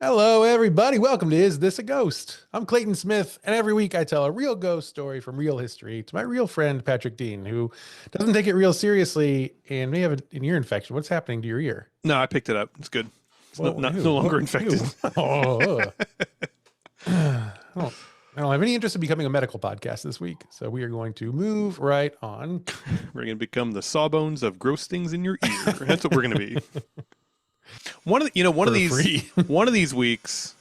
Hello, everybody. Welcome to Is This a Ghost? I'm Clayton Smith, and every week I tell a real ghost story from real history to my real friend Patrick Dean, who doesn't take it real seriously and may have an ear infection. What's happening to your ear? No, I picked it up. It's good. It's Whoa, no ew, longer what? infected. Ew. Oh, ugh. I don't have any interest in becoming a medical podcast this week, so we are going to move right on. We're going to become the sawbones of gross things in your ear. That's what we're going to be. One of the, one of For these free. one of these weeks,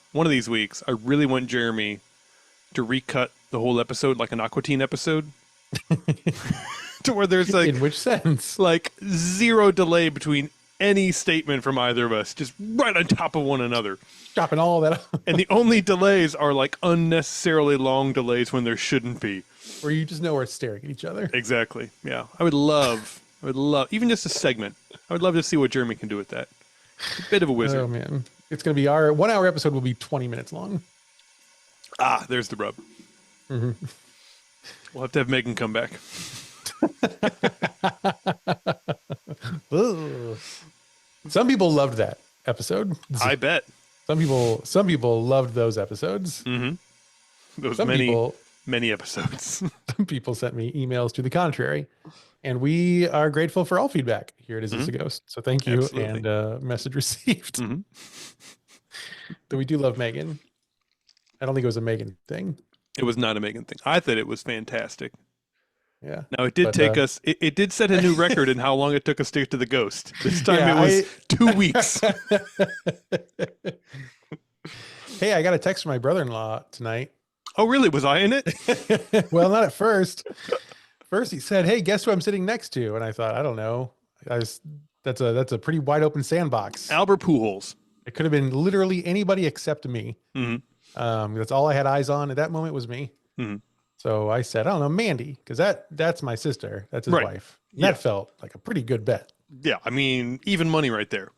I really want Jeremy to recut the whole episode like an Aqua Teen episode, to where there's In which sense? like zero delay between any statement from either of us, just right on top of one another. Chopping all that up. And the only delays are like unnecessarily long delays when there shouldn't be. Where you just know we're staring at each other. Exactly. Yeah. I would love, even just a segment. I would love to see what Jeremy can do with that. A bit of a wizard. Oh, man. It's going to be our 1 hour episode will be 20 minutes long. Ah, there's the rub. Mm-hmm. We'll have to have Megan come back. Some people loved that episode. I bet. Some people loved those episodes. Mm-hmm. Those Some many episodes. some people sent me emails to the contrary, and we are grateful for all feedback here at Is This a Ghost? So thank you. Absolutely. And message received. Mm-hmm. Though we do love Megan. I don't think it was a Megan thing. It was not a Megan thing. I thought it was fantastic. Yeah. Now it did But, take us. It did set a new record in how long it took us to get to the ghost. This time Yeah, it was 2 weeks. Hey, I got a text from my brother-in-law tonight. Oh, really? Was I in it? Well, not at first. First, he said, "Hey, guess who I'm sitting next to?" And I thought, I don't know. That's a pretty wide open sandbox. Albert Pujols. It could have been literally anybody except me. Mm-hmm. That's all I had eyes on at that moment was me. Mm-hmm. So I said, I don't know, Mandy, because that's my sister. That's his Right. wife. And Yeah. that felt like a pretty good bet. Yeah, I mean, even money right there.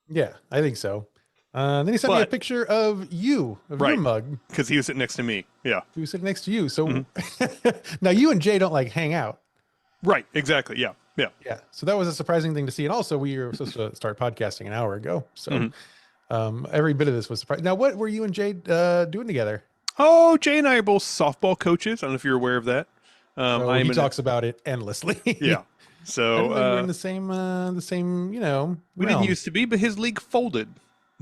Yeah, I think so. Then he sent me a But- picture of you, of your Right. mug. Because he was sitting next to me. Yeah. He was sitting next to you. So Mm-hmm. now you and Jay don't like hang out. Right. Exactly. Yeah. Yeah. Yeah. So that was a surprising thing to see. And also we were supposed to start podcasting an hour ago. So Mm-hmm. every bit of this was surprising. Now, what were you and Jay doing together? Oh, Jay and I are both softball coaches. I don't know if you're aware of that. So I am he in talks about it endlessly. yeah. I So didn't know we were in the same, we realm. didn't used to be, but his league folded.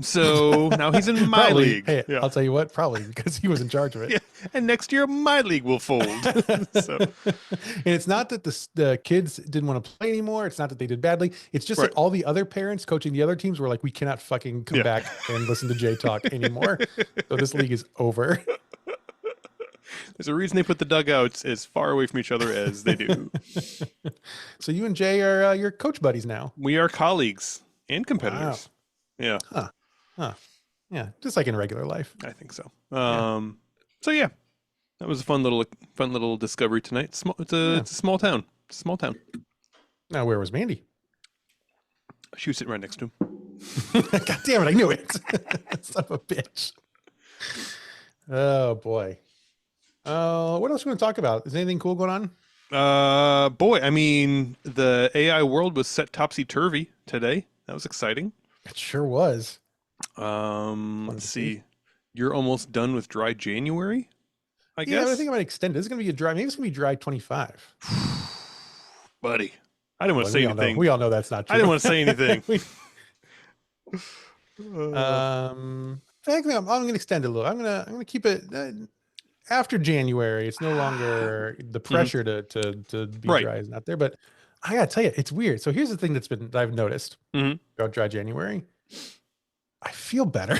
So now he's in my Probably. league. Hey, Yeah. I'll tell you what, probably because he was in charge of it. Yeah. And next year my league will fold. So And it's not that the kids didn't want to play anymore. It's not that they did badly. It's just Right. that all the other parents coaching the other teams were like, we cannot fucking come Yeah. back and listen to Jay talk anymore. So this league is over. there's a reason they put the dugouts as far away from each other as they do. So you and Jay are your coach buddies now. We are colleagues and competitors. Yeah, Huh. Yeah. Just like in regular life. I think so. So yeah, that was a fun little discovery tonight. It's a small town. It's a small town. Now, where was Mandy? She was sitting right next to him. God damn it. I knew it. Son of a bitch. Oh boy. What else are we going to talk about? Is anything cool going on? Boy, I mean, the AI world was set topsy-turvy today. That was exciting. It sure was. Let's see. You're almost done with dry January, I Yeah, guess. but I think I might extend it. This is going to be a dry. Maybe it's going to be dry 25. Buddy, I didn't want to say anything. We all know that's not true. I didn't want to say anything. I think I'm going to extend it a little. I'm going to keep it after January. It's no longer the pressure to be Right. dry is not there. But I got to tell you, it's weird. So here's the thing that I've noticed about dry January. I feel better.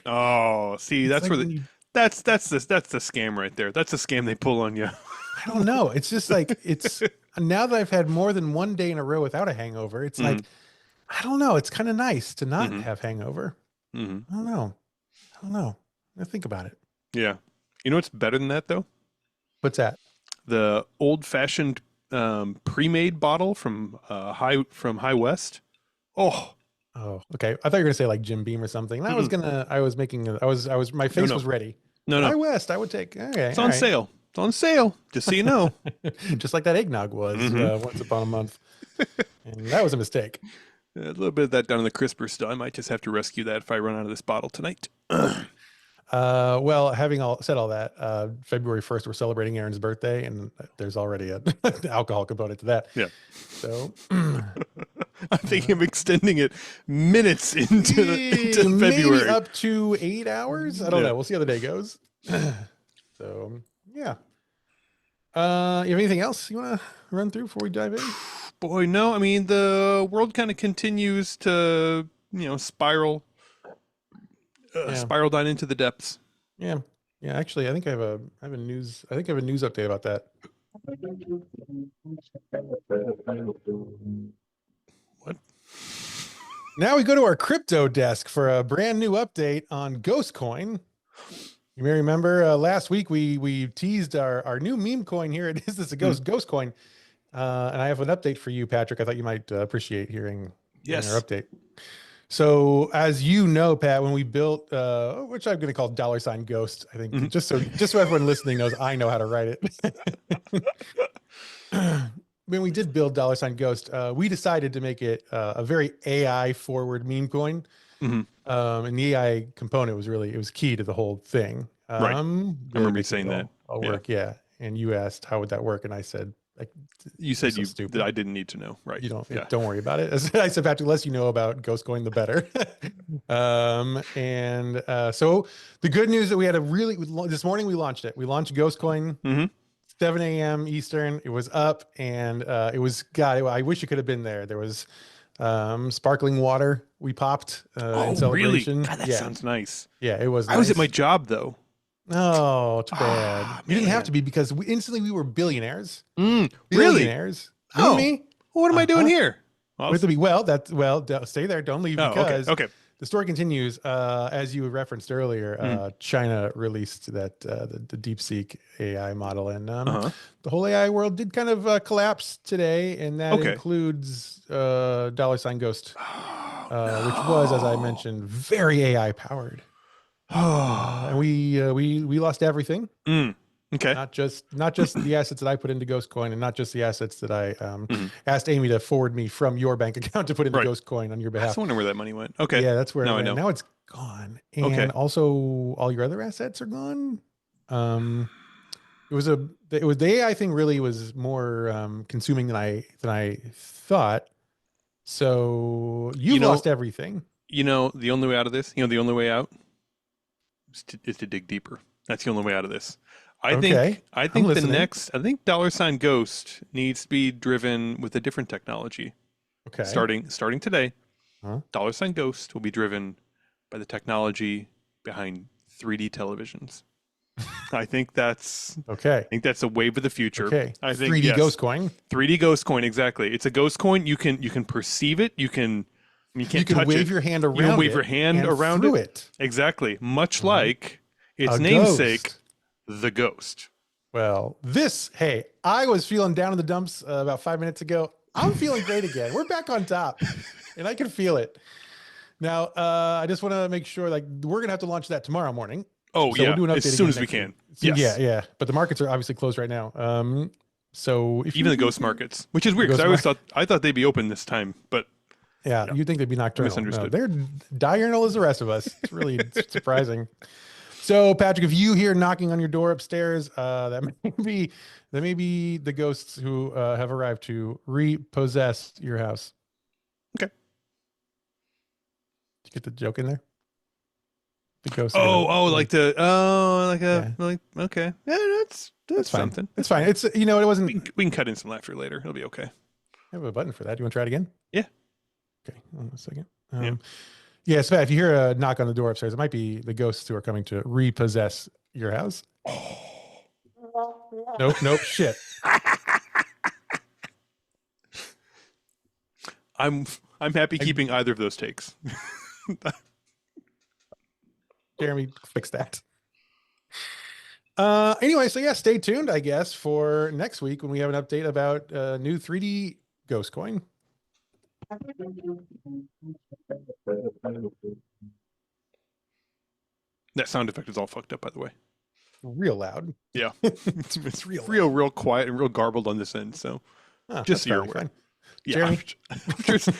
Oh, see, It's that's like where when the you- that's the scam right there. That's the scam they pull on you. I don't know. It's just like it's now that I've had more than one day in a row without a hangover. It's like I don't know. It's kind of nice to not have hangover. Mm-hmm. I don't know. I think about it. Yeah. You know what's better than that though? What's that? The old-fashioned pre-made bottle from High West. Oh, Oh, okay. I thought you were gonna say like Jim Beam or something. My face No. was ready. no, High no. West, I would take. Okay, It's on sale. It's on sale. Just so you know. Just like that eggnog was once upon a month, and that was a mistake. A little bit of that down in the crisper still. I might just have to rescue that if I run out of this bottle tonight. Well, having all said all that, February 1st, we're celebrating Aaron's birthday, and there's already an alcohol component to that. Yeah. So I'm thinking of extending it minutes into maybe February. up to 8 hours. I don't Yeah. know. We'll see how the day goes. So yeah. You have anything else you want to run through before we dive in? Boy, no. I mean, the world kind of continues to, Yeah. spiral down into the depths. Yeah. Yeah. Actually, I think I have a news update about that. What? Now we go to our crypto desk for a brand new update on Ghost Coin. You may remember last week we teased our new meme coin here. It is this a Ghost Coin, and I have an update for you, Patrick. I thought you might appreciate hearing our Yes. update. So as you know, Pat, when we built, which I'm going to call $Ghost, I think, just so everyone listening knows, I know how to write it. When we did build $Ghost, we decided to make it a very AI forward meme coin. Mhm. And the AI component it was key to the whole thing. Right. I Really remember you making saying it that. all Yeah. work. Yeah. And you asked, how would that work? And I said, like, You said so that stupid. I didn't need to know. Right. You Yeah. don't worry about it. As I said, Patrick, the less you know about Ghost Coin, the better. So the good news that we had this morning we launched it. We launched Ghost Coin, 7 a.m. Eastern. It was up, and it was, God, I wish you could have been there. There was sparkling water we popped in celebration. Really? God, that sounds nice. Yeah, it was I was at my job though. Oh, too bad. You didn't have man. to be, because we were billionaires. Really? Billionaires. You Oh, and me. well, what am I doing here? Stay there. Don't leave, Oh, because okay. the story continues. As you referenced earlier, China released that the DeepSeek AI model, and the whole AI world did kind of collapse today, and that includes $Ghost, which was, as I mentioned, very AI powered. And we lost everything. Okay. Not just the assets that I put into Ghost Coin, and not just the assets that I asked Amy to forward me from your bank account to put into Ghost Coin on your I behalf. was wondering where that money went. Okay. Yeah, that's where now it I went. know. Now it's gone. And also all your other assets are gone. The AI thing really was more consuming than I thought. So you've lost everything. The only way out of this, the only way out is to dig deeper. That's the only way out of this. I think $Ghost needs to be driven with a different technology. Okay. Starting today, $Ghost will be driven by the technology behind 3D televisions. I think that's okay. I think that's a wave of the future. Okay. I think 3D Ghost Coin. 3D Ghost Coin, exactly. It's a Ghost Coin. You can perceive it. You can wave your hand around it. You can wave your hand around it. Exactly. Much like its namesake, the Ghost. Well, I was feeling down in the dumps about 5 minutes ago. I'm feeling great again. We're back on top, and I can feel it. Now, I just want to make sure, we're going to have to launch that tomorrow morning. Oh, so yeah. We'll do an update as soon as we can. Yes. Yeah. But the markets are obviously closed right now. So even the ghost markets, which is weird, because I thought they'd be open this time, but yeah, you'd think they'd be nocturnal. Misunderstood. No, they're diurnal as the rest of us. It's really surprising. So, Patrick, if you hear knocking on your door upstairs, that may be the ghosts who have arrived to repossess your house. Okay. Did you get the joke in there? The ghost. Okay. Yeah, that's fine. something. It's fine. It's it wasn't. We can cut in some laughter later. It'll be okay. I have a button for that. Do you want to try it again? Yeah. Okay. Hold on a second. Yeah, so if you hear a knock on the door upstairs, it might be the ghosts who are coming to repossess your house. Nope, shit. I'm happy keeping either of those takes. Jeremy, fix that. Anyway, so yeah, stay tuned, I guess, for next week when we have an update about new 3D Ghost Coin. That sound effect is all fucked up, by the way. Real loud. Yeah. it's real quiet and real garbled on this end. So just so you're aware. Fine. Yeah,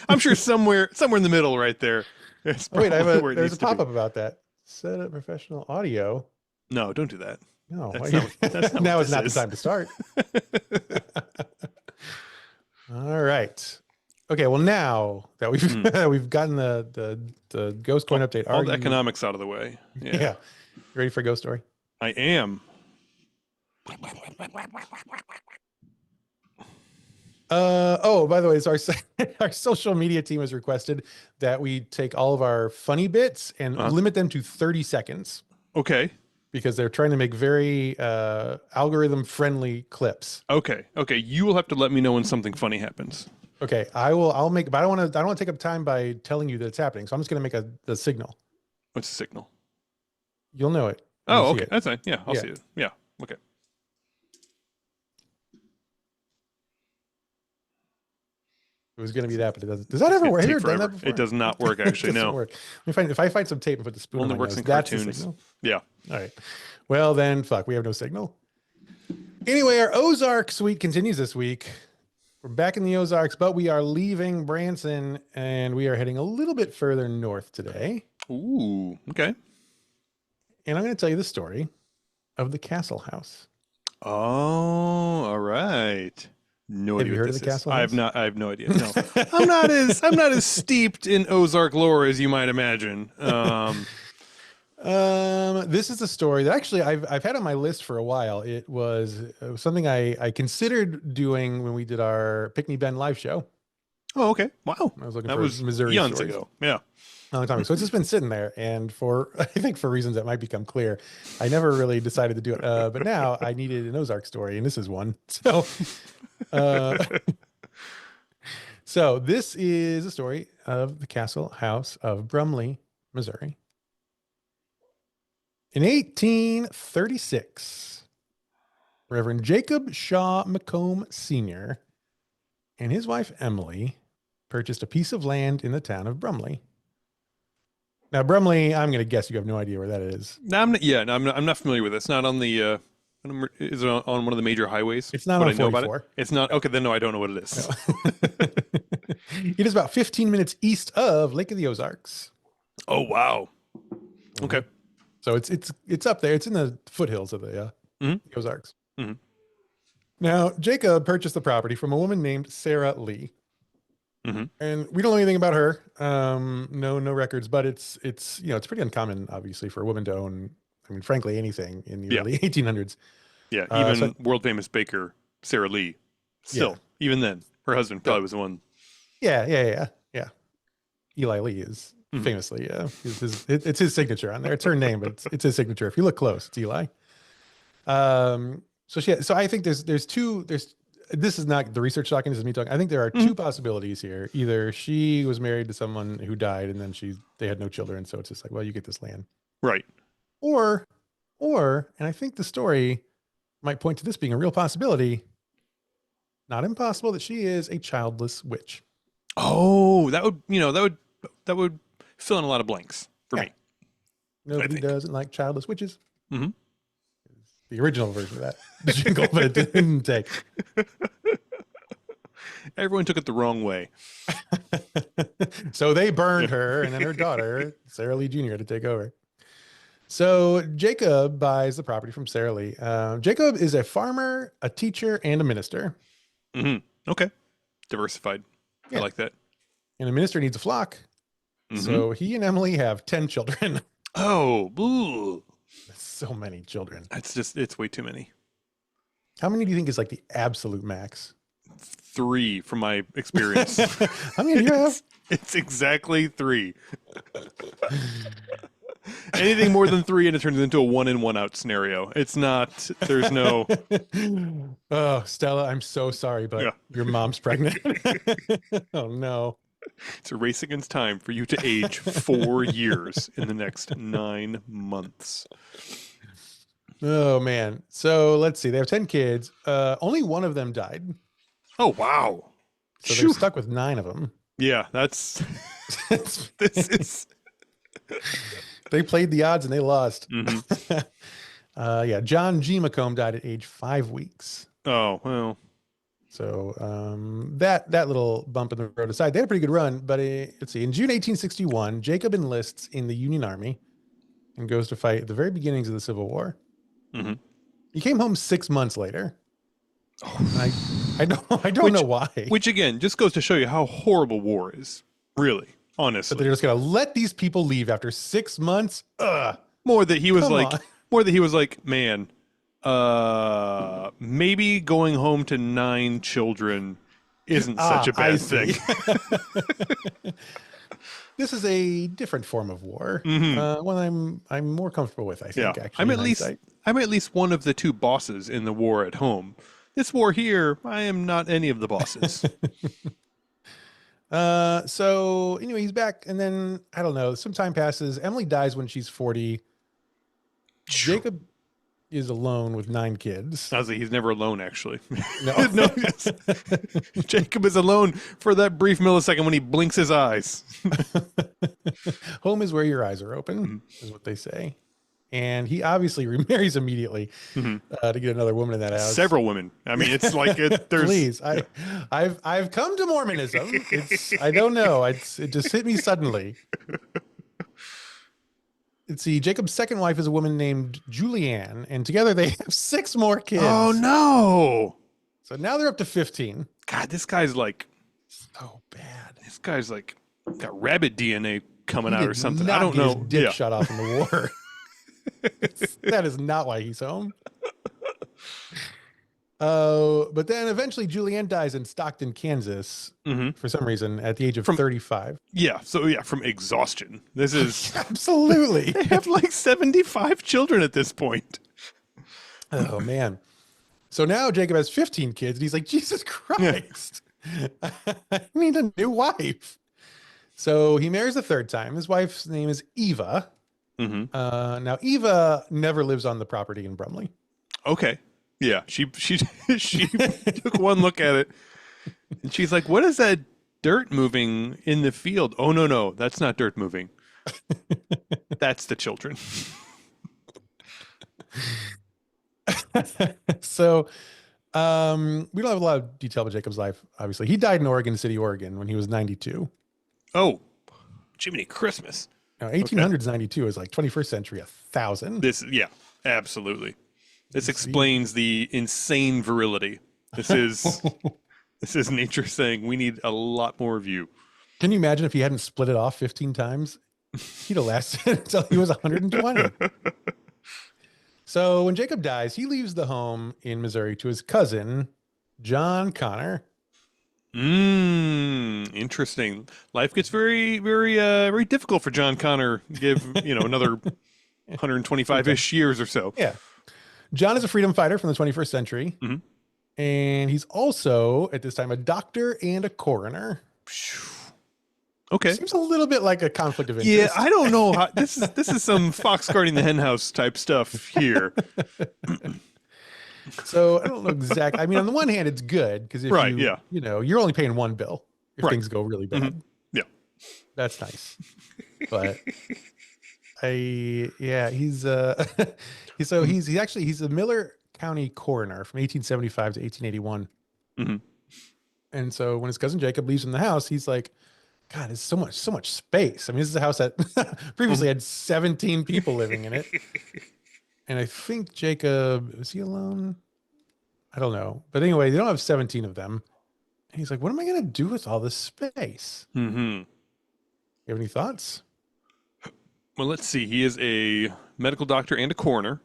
I'm sure somewhere in the middle right there. Wait, there's a pop-up about that. Set up professional audio. No, don't do that. No, That's not what now is this not is. the time to start. All right. Okay. Well, now that we've we've gotten the ghost coin update, All are the you? economics out of the way. Yeah, Yeah. You ready for a ghost story? I am. Oh, by the way, so our social media team has requested that we take all of our funny bits and Uh, limit them to 30 seconds okay. because they're trying to make very algorithm friendly clips. Okay. You will have to let me know when something funny happens. Okay, I'll make, but I don't want to take up time by telling you that it's happening. So I'm just going to make the signal. What's the signal? You'll know it when you Oh, see okay. it. That's fine. Yeah, I'll Yeah. see it. Yeah. Okay. It was going to be that, but it doesn't. Does that ever work? Have you ever done that before? It does not work, actually. It doesn't No. work. Let me find, if I find some tape and put the spoon Only on my works nose, in that's the cartoons. signal. Yeah. All right. Well, then, fuck, we have no signal. Anyway, our Ozarks week continues this week. We're back in the Ozarks, but we are leaving Branson and we are heading a little bit further north today. Ooh. Okay. And I'm going to tell you the story of the Castle House. Oh, all right. No Have idea you what heard of this the is. Castle House? I have no idea. No. I'm not as steeped in Ozark lore as you might imagine. This is a story that actually I've had on my list for a while. It was something I considered doing when we did our Pickney Bend live show. Oh, okay. Wow. I was looking That for was Missouri eons stories. ago. Yeah. A long time ago. So it's just been sitting there, and for I think for reasons that might become clear, I never really decided to do it. But now I needed an Ozark story, and this is one. So, uh, so this is a story of the Castle House of Brumley, Missouri. In 1836, Reverend Jacob Shaw McComb Sr. and his wife Emily purchased a piece of land in the town of Brumley. Now, Brumley, I'm going to guess you have no idea where that is. No, I'm not familiar with it. It's not on the is it on one of the major highways? It's not Would on I know about it? 44. It's not. Okay, then no, I don't know what it is. It is about 15 minutes east of Lake of the Ozarks. Oh, wow. Okay. So it's up there. It's in the foothills of the Ozarks. Mhm. Now, Jacob purchased the property from a woman named Sarah Lee. Mhm. And we don't know anything about her. No records, but it's it's pretty uncommon, obviously, for a woman to own. I mean, frankly, anything in the Yeah. early 1800s. Yeah, Uh, even so- world famous baker Sarah Lee. Still, even then, her husband probably was the one. Yeah. Eli Lee is Mhm. famously, it's his signature on there. It's her name, but it's his signature. If you look close, it's Eli. So I think there's this is not the research talking, this is me talking. I think there are two possibilities here. Either she was married to someone who died and then they had no children, so it's just like, well, you get this land. Right. Or, and I think the story might point to this being a real possibility, not impossible, that she is a childless witch. Oh, that would fill in a lot of blanks for Yeah. me. Nobody think. doesn't like childless witches. Mhm. The original version of that, the jingle, but it didn't take. Everyone took it the wrong way. So they burned her, and then her daughter, Sarah Lee Jr., to take over. So Jacob buys the property from Sarah Lee. Jacob is a farmer, a teacher, and a minister. Okay. Diversified. Yeah. I like that. And a minister needs a flock. So he and Emily have 10 children. Oh, ooh. So many children. It's way too many. How many do you think is like the absolute max? 3 from my experience. How many do you have? It's exactly 3. Anything more than 3 and it turns into a 1 in 1 out scenario. It's not, there's no. Oh, Stella, I'm so sorry, but your mom's pregnant. Oh no. It's a race against time for you to age 4 years in the next 9 months. Oh man. So let's see. They have 10 kids. Only one of them died. Oh, wow. So they're stuck with 9 of them. Yeah, that's, this is. They played the odds and they lost. Mm-hmm. John G. McComb died at age 5 weeks. Oh, well. So that little bump in the road aside, they had a pretty good run. But let's see. In June 1861, Jacob enlists in the Union Army. and goes to fight at the very beginnings of the Civil War. Mm-hmm. He came home 6 months later. And I don't know why. Which again just goes to show you how horrible war is. Really, honestly. But they're just gonna let these people leave after 6 months. Ugh. More that he was Come like, on. more that he was like, man, maybe going home to 9 children isn't such a I bad see. thing. This is a different form of war. Mhm. One I'm more comfortable with. I think. Yeah, Actually, I'm in at least hindsight. I'm at least one of the 2 bosses in the war at home. This war here, I am not any of the bosses. So anyway, he's back, and then I don't know. Some time passes. Emily dies when she's 40. Jacob is alone with 9 kids. I was like, he's never alone, actually. No. No, yes. Jacob is alone for that brief millisecond when he blinks his eyes. Home is where your eyes are open, is what they say. And he obviously remarries immediately to get another woman in that house. Several women. I mean, it's like there's. Please, I've come to Mormonism. I don't know. It just hit me suddenly. Let's see. Jacob's second wife is a woman named Julianne, and together they have 6 more kids. Oh no! So now they're up to 15. God, this guy's like So bad. this guy's like got rabbit DNA coming He out did or something. not I don't get know. his dick Yeah. shot off in the war. That is not why he's home. But then eventually Julianne dies in Stockton, Kansas, for some reason at the age of 35. Yeah. So yeah, from exhaustion. This is Absolutely. they have like 75 children at this point. Oh man. So now Jacob has 15 kids and he's like, Jesus Christ. I need a new wife. So he marries a 3rd time. His wife's name is Eva. Now Eva never lives on the property in Brumley. Okay. Yeah. She took one look at it and she's like, what is that dirt moving in the field? Oh no, that's not dirt moving. That's the children. So we don't have a lot of detail about Jacob's life, obviously. He died in Oregon City, Oregon when he was 92. Oh, Jiminy Christmas. Now 1800s 92 is like 21st century 1000. Yeah, absolutely. This explains the insane virility. This is nature saying we need a lot more of you. Can you imagine if he hadn't split it off 15 times? He'd have lasted until he was 120. So when Jacob dies, he leaves the home in Missouri to his cousin, John Connor. Interesting. Life gets very, very difficult for John Connor. Give another 125-ish years or so. Yeah. John is a freedom fighter from the 21st century. And he's also, at this time, a doctor and a coroner. Okay. Seems a little bit like a conflict of interest. Yeah, I don't know how this is some Fox guarding the henhouse type stuff here. So I don't know exactly. I mean, on the one hand, it's good because if you're only paying 1 bill if things go really bad. Yeah, that's nice. But he's he's a Miller County coroner from 1875 to 1881. And so when his cousin Jacob leaves him the house, he's like, God, there's so much space. I mean, this is a house that previously had 17 people living in it. And I think Jacob, is he alone? I don't know. But anyway, they don't have 17 of them. And he's like, what am I going to do with all this space? You have any thoughts? Well, let's see. He is a medical doctor and a coroner.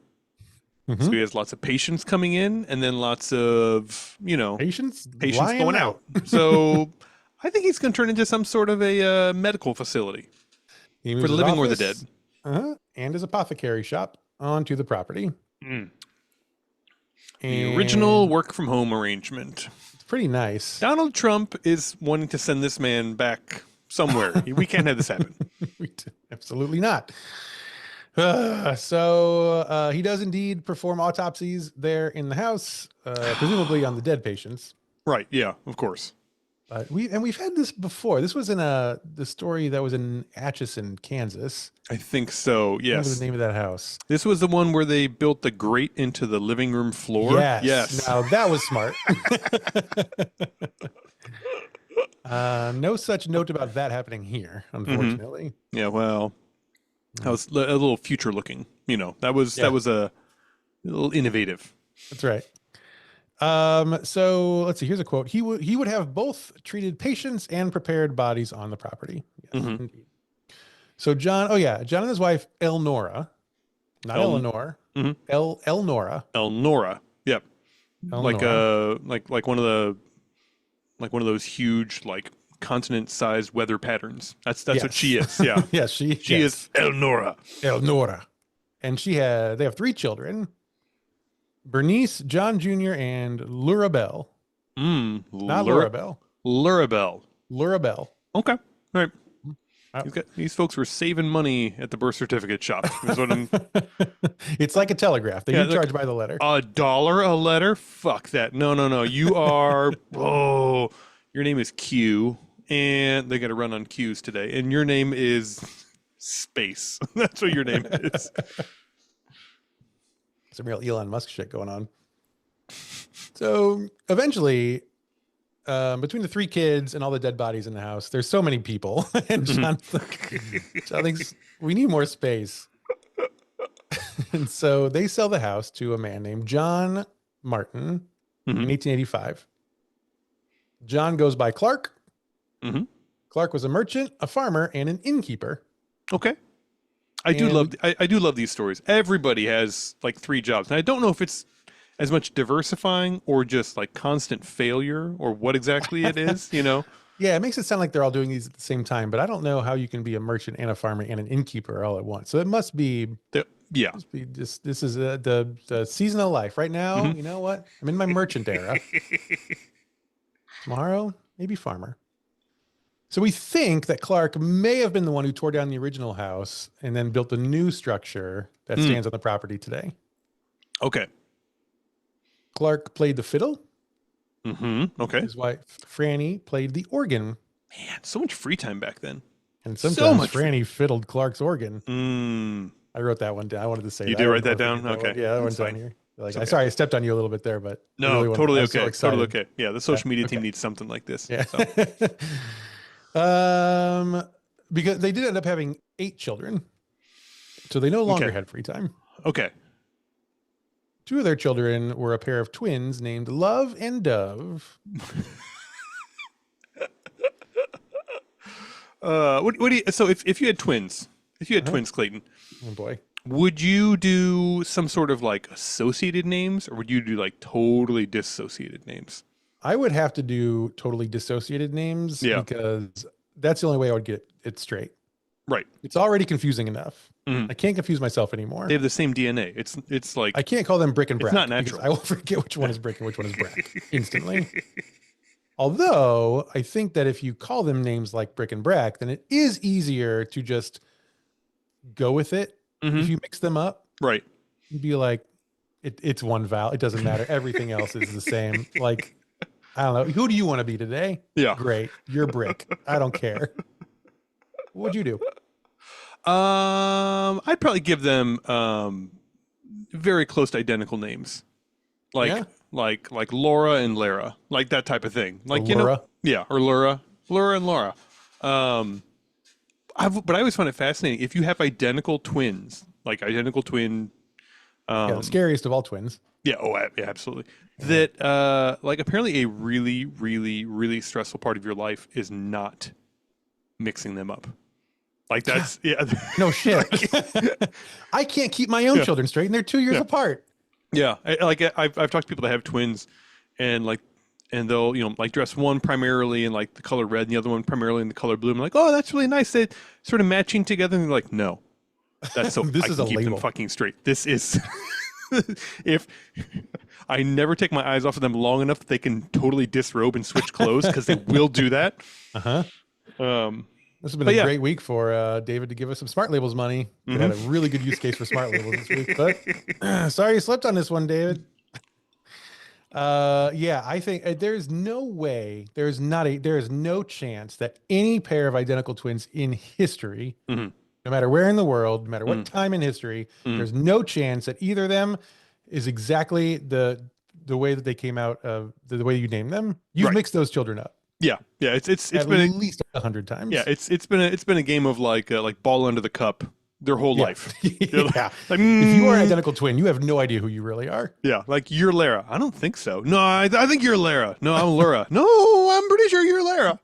So he has lots of patients coming in and then lots of, patients going out. So I think he's going to turn into some sort of a medical facility for the living or the dead. And his apothecary shop onto the property. The original work from home arrangement. It's pretty nice. Donald Trump is wanting to send this man back somewhere. We can't have this happen. Absolutely not. So he does indeed perform autopsies there in the house, presumably on the dead patients. Right. Yeah, of course. We've had this before. This was in the story that was in Atchison, Kansas. I think so. Yes. What was the name of that house? This was the one where they built the grate into the living room floor. Yes. Now that was smart. No such note about that happening here, unfortunately. Yeah. Well, That was a little future looking. That was a little innovative. That's right. So let's see. Here's a quote. He would have both treated patients and prepared bodies on the property. Yes, Hmm. indeed. So John, oh yeah, John and his wife Elnora, not El, Eleanor, mhm. Elnora, Elnora. Yep. Like Elnora. like one of those huge like continent-sized weather patterns. That's what Yes, she is. Yeah. yes, She is Elnora. Elnora, and they have three children: Bernice, John Jr., and Lurabelle. Not Lurabelle, Lurabelle. Lurabelle. Okay. All right. Oh. These folks were saving money at the birth certificate shop. Is what I'm. It's like a telegraph. They Yeah, do charge by the letter. $1 a letter? Fuck that. No, no, no. You are. Oh, your name is Q, and they got to run on Q's today. And your name is Space. That's what your name is. Some real Elon Musk shit going on. So eventually, between the three kids and all the dead bodies in the house, there's so many people, and John thinks we need more space. And so they sell the house to a man named John Martin in 1885. John goes by Clark. Clark was a merchant, a farmer, and an innkeeper. Okay. I do love these stories. Everybody has like three jobs. And I don't know if it's as much diversifying or just like constant failure or what exactly it is, Yeah, it makes it sound like they're all doing these at the same time, but I don't know how you can be a merchant and a farmer and an innkeeper all at once. So it must be this is the season of life right now. You know what? I'm in my merchant era. Tomorrow, maybe farmer. So we think that Clark may have been the one who tore down the original house and then built a new structure that stands on the property today. Okay. Clark played the fiddle. Okay. His wife, Franny, played the organ. Man, so much free time back then. And sometimes Franny fiddled Clark's organ. I wrote that one down. I wanted to say you that. You did write that down? Okay. Yeah, that one's on here. Like, okay. Sorry, I stepped on you a little bit there, but no, really totally okay. So totally okay. Yeah, the social media team needs something like this. Yeah. So. Because they did end up having 8 children, so they no longer had free time. Okay. 2 of their children were a pair of twins named Love and Dove. What do you? So if you had twins, Clayton. Oh boy. Would you do some sort of like associated names, or would you do like totally dissociated names? I would have to do totally dissociated names because that's the only way I would get it straight. Right. It's already confusing enough. I can't confuse myself anymore. They have the same DNA. It's like I can't call them Brick and Brack. It's not natural. I will forget which one is Brick and which one is Brack instantly. Although I think that if you call them names like Brick and Brack, then it is easier to just go with it. If you mix them up, right, you'd be like, it's one vowel. It doesn't matter. Everything else is the same. Like, I don't know. Who do you want to be today? Yeah. Great. You're Brick. I don't care. What would you do? I'd probably give them very close to identical names. Like Laura and Lara. Like that type of thing. Like, or Laura. Laura and Laura. But I always find it fascinating if you have identical twins, like identical twin. The scariest of all twins. Yeah. Oh, yeah, absolutely. That like apparently a really, really, really stressful part of your life is not mixing them up. Like that's no shit. I can't keep my own children straight, and they're 2 years apart. Yeah, I've talked to people that have twins, and they'll like dress one primarily in like the color red, and the other one primarily in the color blue. I'm like, oh, that's really nice. They sort of matching together, and they're like, no, that's so this I is can a keep label. them fucking straight. This is if I never take my eyes off of them long enough that they can totally disrobe and switch clothes because they will do that. This has been a great week for David to give us some smart labels money. We had a really good use case for smart labels this week, but sorry you slept on this one, David. I think there's no way, there is no chance that any pair of identical twins in history, no matter where in the world, no matter what time in history, there's no chance that either of them is exactly the way that they came out of the way you named them. You've mixed those children up. Yeah, it's been at least 100 times. Yeah, it's been a game of like ball under the cup their whole Yeah. life. They're Yeah. like, If you are an identical twin, you have no idea who you really are. yeah, like you're Lara. I don't think so. No, I think you're Lara. No, I'm Laura. No, I'm pretty sure you're Lara.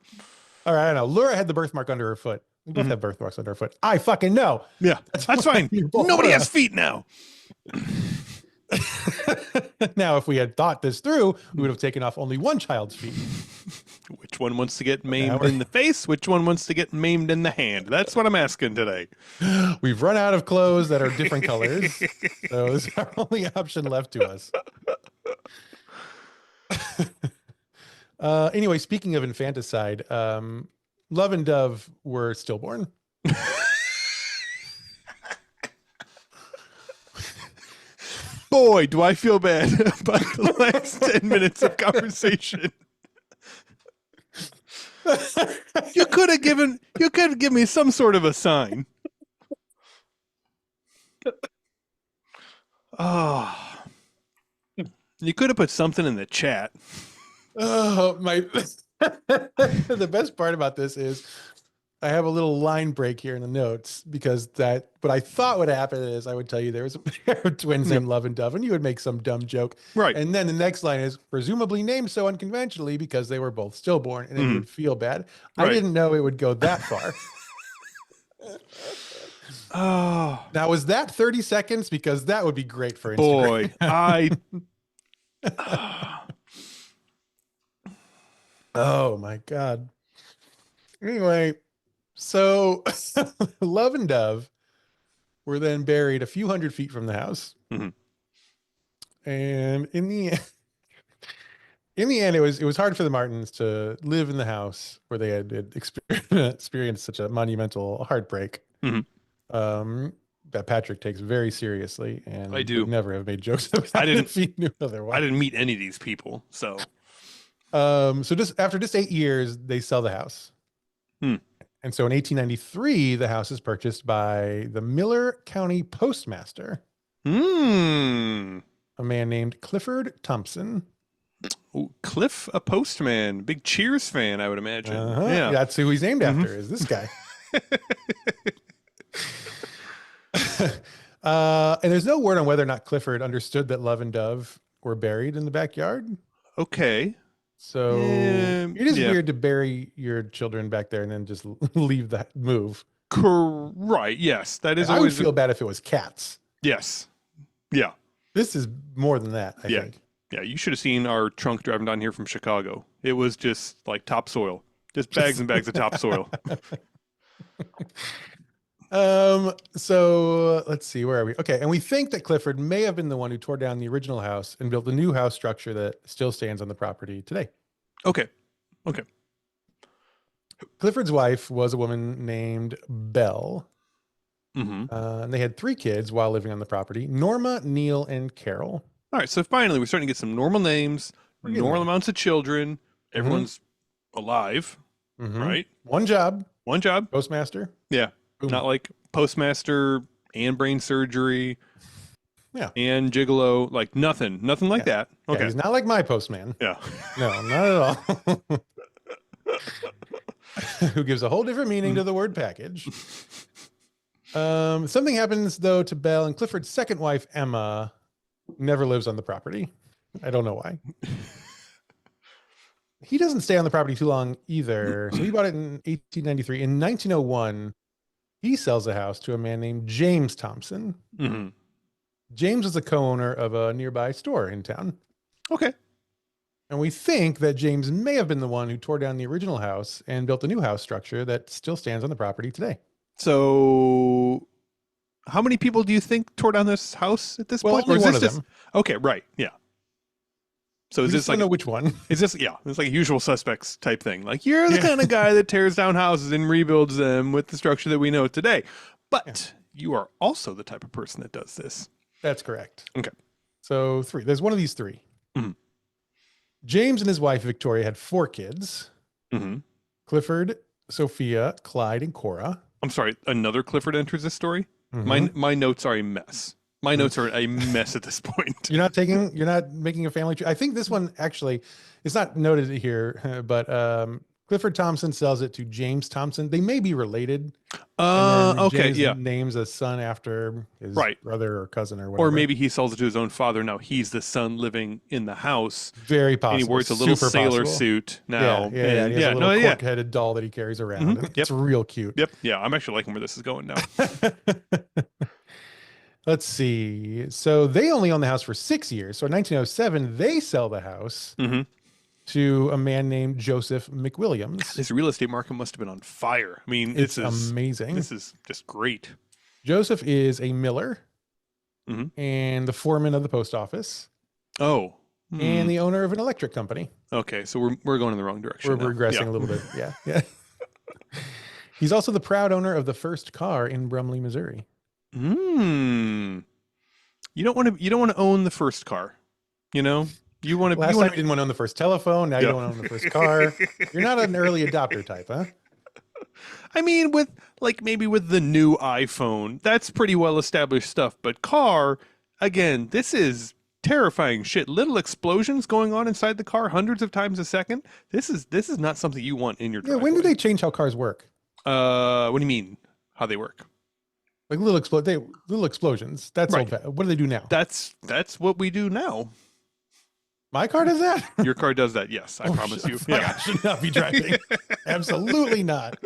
All right, I know. Laura had the birthmark under her foot. We both Mhm. have birthmarks under our foot. I fucking know. Yeah, that's why fine. you're both Nobody Laura. has feet now. Now, if we had thought this through, we would have taken off only one child's feet. Which one wants to get maimed we're- in the face? Which one wants to get maimed in the hand? That's what I'm asking today. We've run out of clothes that are different colors. So it's our only option left to us. Anyway, speaking of infanticide, Love and Dove were stillborn. Boy, do I feel bad about the last 10 minutes of conversation. You could have given me some sort of a sign. Oh. You could have put something in the chat. Oh, my. The best part about this is I have a little line break here in the notes because what I thought would happen is I would tell you there was a pair of twins named Love and Dove, and you would make some dumb joke. Right. And then the next line is presumably named so unconventionally because they were both stillborn, and then you would feel bad. Right. I didn't know it would go that far. Oh, Now, was that 30 seconds? Because that would be great for boy. Instagram. Oh my God. Anyway, so Love and Dove were then buried a few hundred feet from the house. Mhm. And in the end, it was hard for the Martins to live in the house where they had experienced such a monumental heartbreak. Mhm. That Patrick takes very seriously, and I do. would never have made jokes about I didn't- it if he knew otherwise. I didn't meet any of these people, so So after 8 years, they sell the house. Hmm. And so in 1893, the house is purchased by the Miller County postmaster, a man named Clifford Thompson. Ooh, Cliff, a postman, big Cheers fan, I would imagine. Yeah. That's who he's named after, is this guy. And there's no word on whether or not Clifford understood that Love and Dove were buried in the backyard. Okay. So it is yeah. weird to bury your children back there and then just leave that move. Right. Yes, that is I would always feel bad if it was cats. yes. Yeah. This is more than that, I Yeah. think. Yeah. You should have seen our trunk driving down here from Chicago. It was just like topsoil, just bags and bags of topsoil. So let's see, where are we? Okay, and we think that Clifford may have been the one who tore down the original house and built a new house structure that still stands on the property today. Okay. Clifford's wife was a woman named Belle, Mm-hmm. and they had 3 kids while living on the property: Norma, Neil, and Carol. All right. So finally, we're starting to get some normal names, We're getting normal there. amounts of children. Everyone's alive, Mhm. right? One job, One job. postmaster. Yeah. Boom. Not like postmaster and brain surgery. Yeah. And gigolo, like nothing like that. Yeah, Okay. he's not like my postman. Yeah. No, not at all. Who gives a whole different meaning to the word package. Something happens though to Belle, and Clifford's second wife, Emma, never lives on the property. I don't know why. He doesn't stay on the property too long either. So he bought it in 1893. In 1901, he sells the house to a man named James Thompson. Mm-hmm. James was a co-owner of a nearby store in town. Okay. And we think that James may have been the one who tore down the original house and built a new house structure that still stands on the property today. So, how many people do you think tore down this house at this Well, point? only is one this of just- them. Okay, right. Yeah. So We is just this don't like know which one? is this yeah? It's like a usual suspects type thing. Like you're the kind of guy that tears down houses and rebuilds them with the structure that we know today. But you are also the type of person that does this. That's correct. Okay. So 3. There's one of these 3. Mhm. James and his wife, Victoria, had 4 kids. Mm-hmm. Clifford, Sophia, Clyde, and Cora. I'm sorry. Another Clifford enters this story. Mhm. My notes are a mess. My notes are a mess at this point. You're not making a family tree. I think this one actually, it's not noted here, but Clifford Thompson sells it to James Thompson. They may be related. And then Okay, James yeah, names a son after his right. brother or cousin or Or whatever. maybe he sells it to his own father. Now he's the son living in the house, Very and he possible. wears a little Super sailor possible. suit Yeah, now. yeah, yeah. And And he has a yeah, little no, yeah, cork-headed doll that he carries around. And yep, it's real cute. yep, yeah. I'm actually liking where this is going now. Let's see. So they only own the house for 6 years. So in 1907, they sell the house hmm to a man named Joseph McWilliams. This real estate market must have been on fire. I mean, It's amazing. this is just great. Joseph is a miller hmm and the foreman of the post office Oh, and the owner of an electric company. okay. So we're going in the wrong direction. We're now. regressing Yeah. a little bit. Yeah. Yeah. He's also the proud owner of the first car in Brumley, Missouri. Hmm. You don't want to own the first car. You know, you want to. Last You time want you didn't want to own the first telephone. Now you Yeah. don't want to own the first car. You're not an early adopter type, huh? I mean, with like maybe with the new iPhone, that's pretty well established stuff. But car, again, this is terrifying shit. Little explosions going on inside the car hundreds of times a second. This is not something you want in your Yeah. driveway. When did they change how cars work? What do you mean? How they work? Like little explosions. That's Right. old. What do they do now? That's what we do now. My car does that? Your car does that. Yes, I promise you. Fuck, I should not be driving. Absolutely not.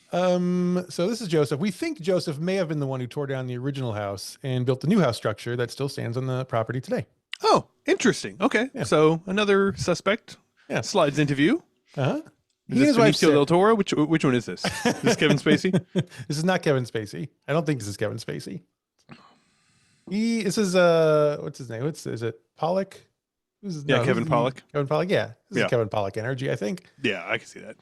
So this is Joseph. We think Joseph may have been the one who tore down the original house and built the new house structure that still stands on the property today. Oh, interesting. Okay, Yeah. so another suspect Yeah. slides into view. Uh-huh. Is this Benicio del Toro? Which one is this? Is this Kevin Spacey? This is not Kevin Spacey. I don't think this is Kevin Spacey. This is what's his name? Is it Pollock? Kevin Pollock. Kevin Pollock, yeah. This Yeah. is Kevin Pollock energy, I think. Yeah, I can see that.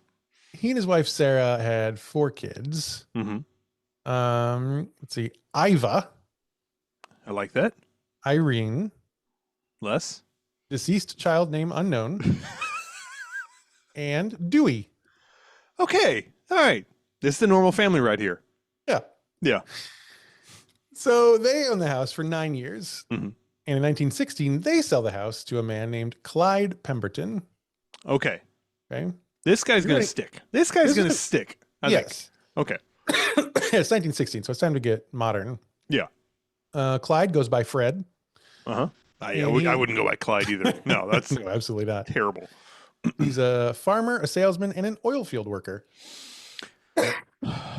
He and his wife Sarah had 4 kids. hmm Let's see. Iva, I like that. Irene, Less. deceased child name unknown, and Dewey. Okay. All right. This is the normal family right here. Yeah. Yeah. So they own the house for 9 years. Mhm. And in 1916, they sell the house to a man named Clyde Pemberton. Okay. Okay. This guy's You're gonna gonna- stick. This guy's This gonna is- stick. I Yes. think. Okay. It's 1916, so it's time to get modern. Yeah. Clyde goes by Fred. I Yeah, he- wouldn't go by Clyde either. No, that's No, absolutely not. terrible. He's a farmer, a salesman, and an oil field worker.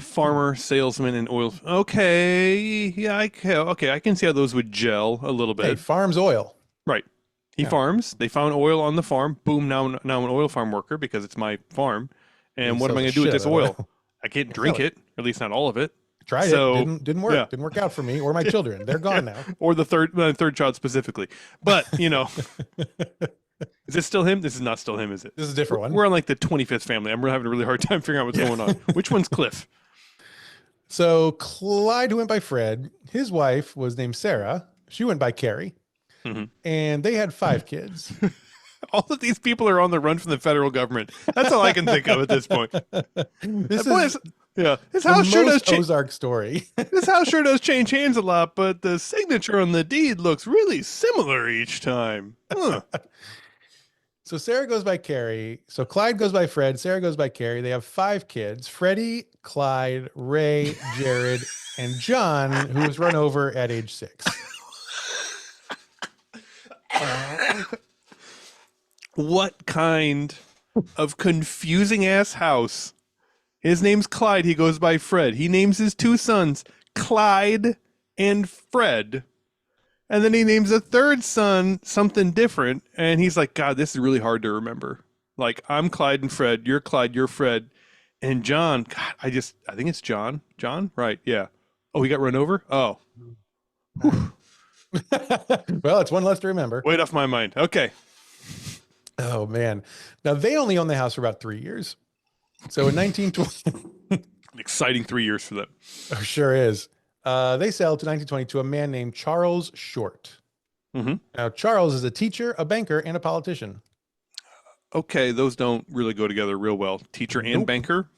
Farmer, salesman, and oil. Okay. Yeah. Okay. I can see how those would gel a little bit. Hey, farms oil. Right. He Yeah. farms. They found oil on the farm. Boom. Now an oil farm worker because it's my farm. And He what am I sells going to do with shit this out of oil? I can't drink Sell it, or at least not all of it. Tried So, it. Didn't work. yeah. Didn't work out for me or my children. They're gone now. Or the third child specifically. But, is this still him? This is not still him, is it? This is a different one. We're on like the 25th family. I'm having a really hard time figuring out what's going on. Which one's Cliff? So Clyde, who went by Fred, his wife was named Sarah. She went by Carrie. Mhm. And they had 5 kids. All of these people are on the run from the federal government. That's all I can think of at this point. This Boy, is this the house sure does most change. Ozark story. This house sure does change hands a lot, but the signature on the deed looks really similar each time. Huh. So Sarah goes by Carrie. So Clyde goes by Fred. Sarah goes by Carrie. They have 5 kids: Freddie, Clyde, Ray, Jared, and John, who was run over at age 6. What kind of confusing ass house? His name's Clyde. He goes by Fred. He names his 2 sons Clyde and Fred. And then he names a 3rd son something different. And he's like, God, this is really hard to remember. Like, I'm Clyde and Fred. You're Clyde. You're Fred. And John, God, I think it's John. John? Right. Yeah. Oh, he got run over? Oh. Well, it's one less to remember. Weight off my mind. Okay. Oh, man. Now, they only owned the house for about 3 years. So in 1920, An exciting 3 years for them. oh, sure is. They sell to 1920 to a man named Charles Short. Mhm. Now, Charles is a teacher, a banker, and a politician. Okay, those don't really go together real well. Teacher and Nope. banker.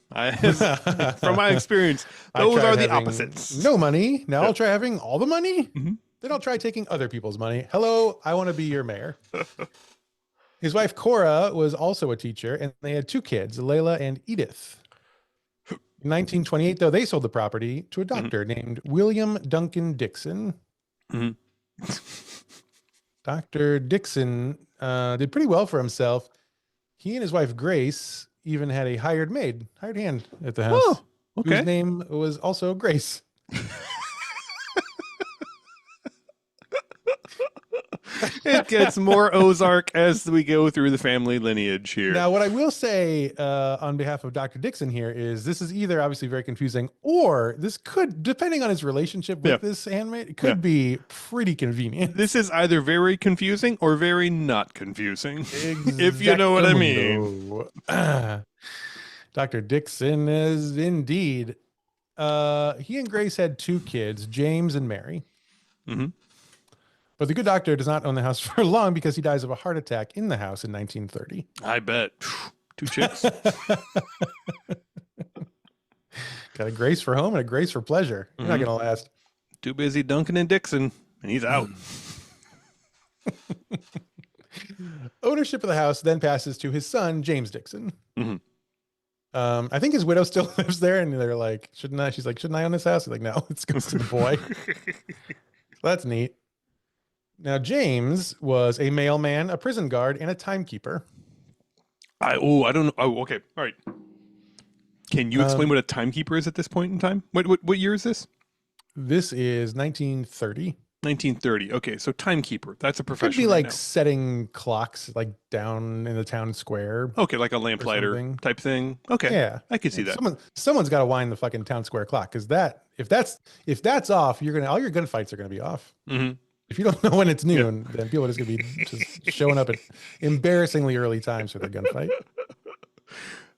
From my experience, I those tried are the having opposites. No money. Now Yeah. I'll try having all the money. Mhm. Then I'll try taking other people's money. Hello, I want to be your mayor. His wife Cora was also a teacher, and they had two kids, Layla and Edith. In 1928, though, they sold the property to a Mhm. doctor named William Duncan Dixon. Mhm. Dr. Dixon did pretty well for himself. He and his wife Grace even had a hired hand at the house, Oh, whose okay. name was also Grace. It gets more Ozark as we go through the family lineage here. Now, what I will say on behalf of Dr. Dixon here is this is either obviously very confusing, or this could, depending on his relationship Yeah, with this handmaid, it yeah. could be pretty convenient. This is either very confusing or very not confusing, if you know what I mean. Exactamundo. Dr. Dixon is indeed. He and Grace had two kids, James and Mary. Hmm. But the good doctor does not own the house for long because he dies of a heart attack in the house in 1930. I bet. Two chicks. Got a grace for home and a grace for pleasure. You're not Mhm. going to last. Too busy Duncan and Dixon, and he's out. Ownership of the house then passes to his son, James Dixon. Mhm. I think his widow still lives there, and they're like, shouldn't I? She's like, shouldn't I own this house? He's like, no, it goes to the boy. So that's neat. Now, James was a mailman, a prison guard, and a timekeeper. I don't know. Oh, okay. All right. Can you explain what a timekeeper is at this point in time? What year is this? This is 1930. 1930. Okay, so timekeeper. That's a Could profession be right like now. setting clocks like down in the town square. Okay, like a lamplighter something. type thing. Okay, Yeah, I could see like that. someone's got to wind the fucking town square clock because if that's off, you're gonna all your gunfights are gonna be off. Hmm. If you don't know when it's noon, then people are just gonna be just showing up at embarrassingly early times for their gunfight.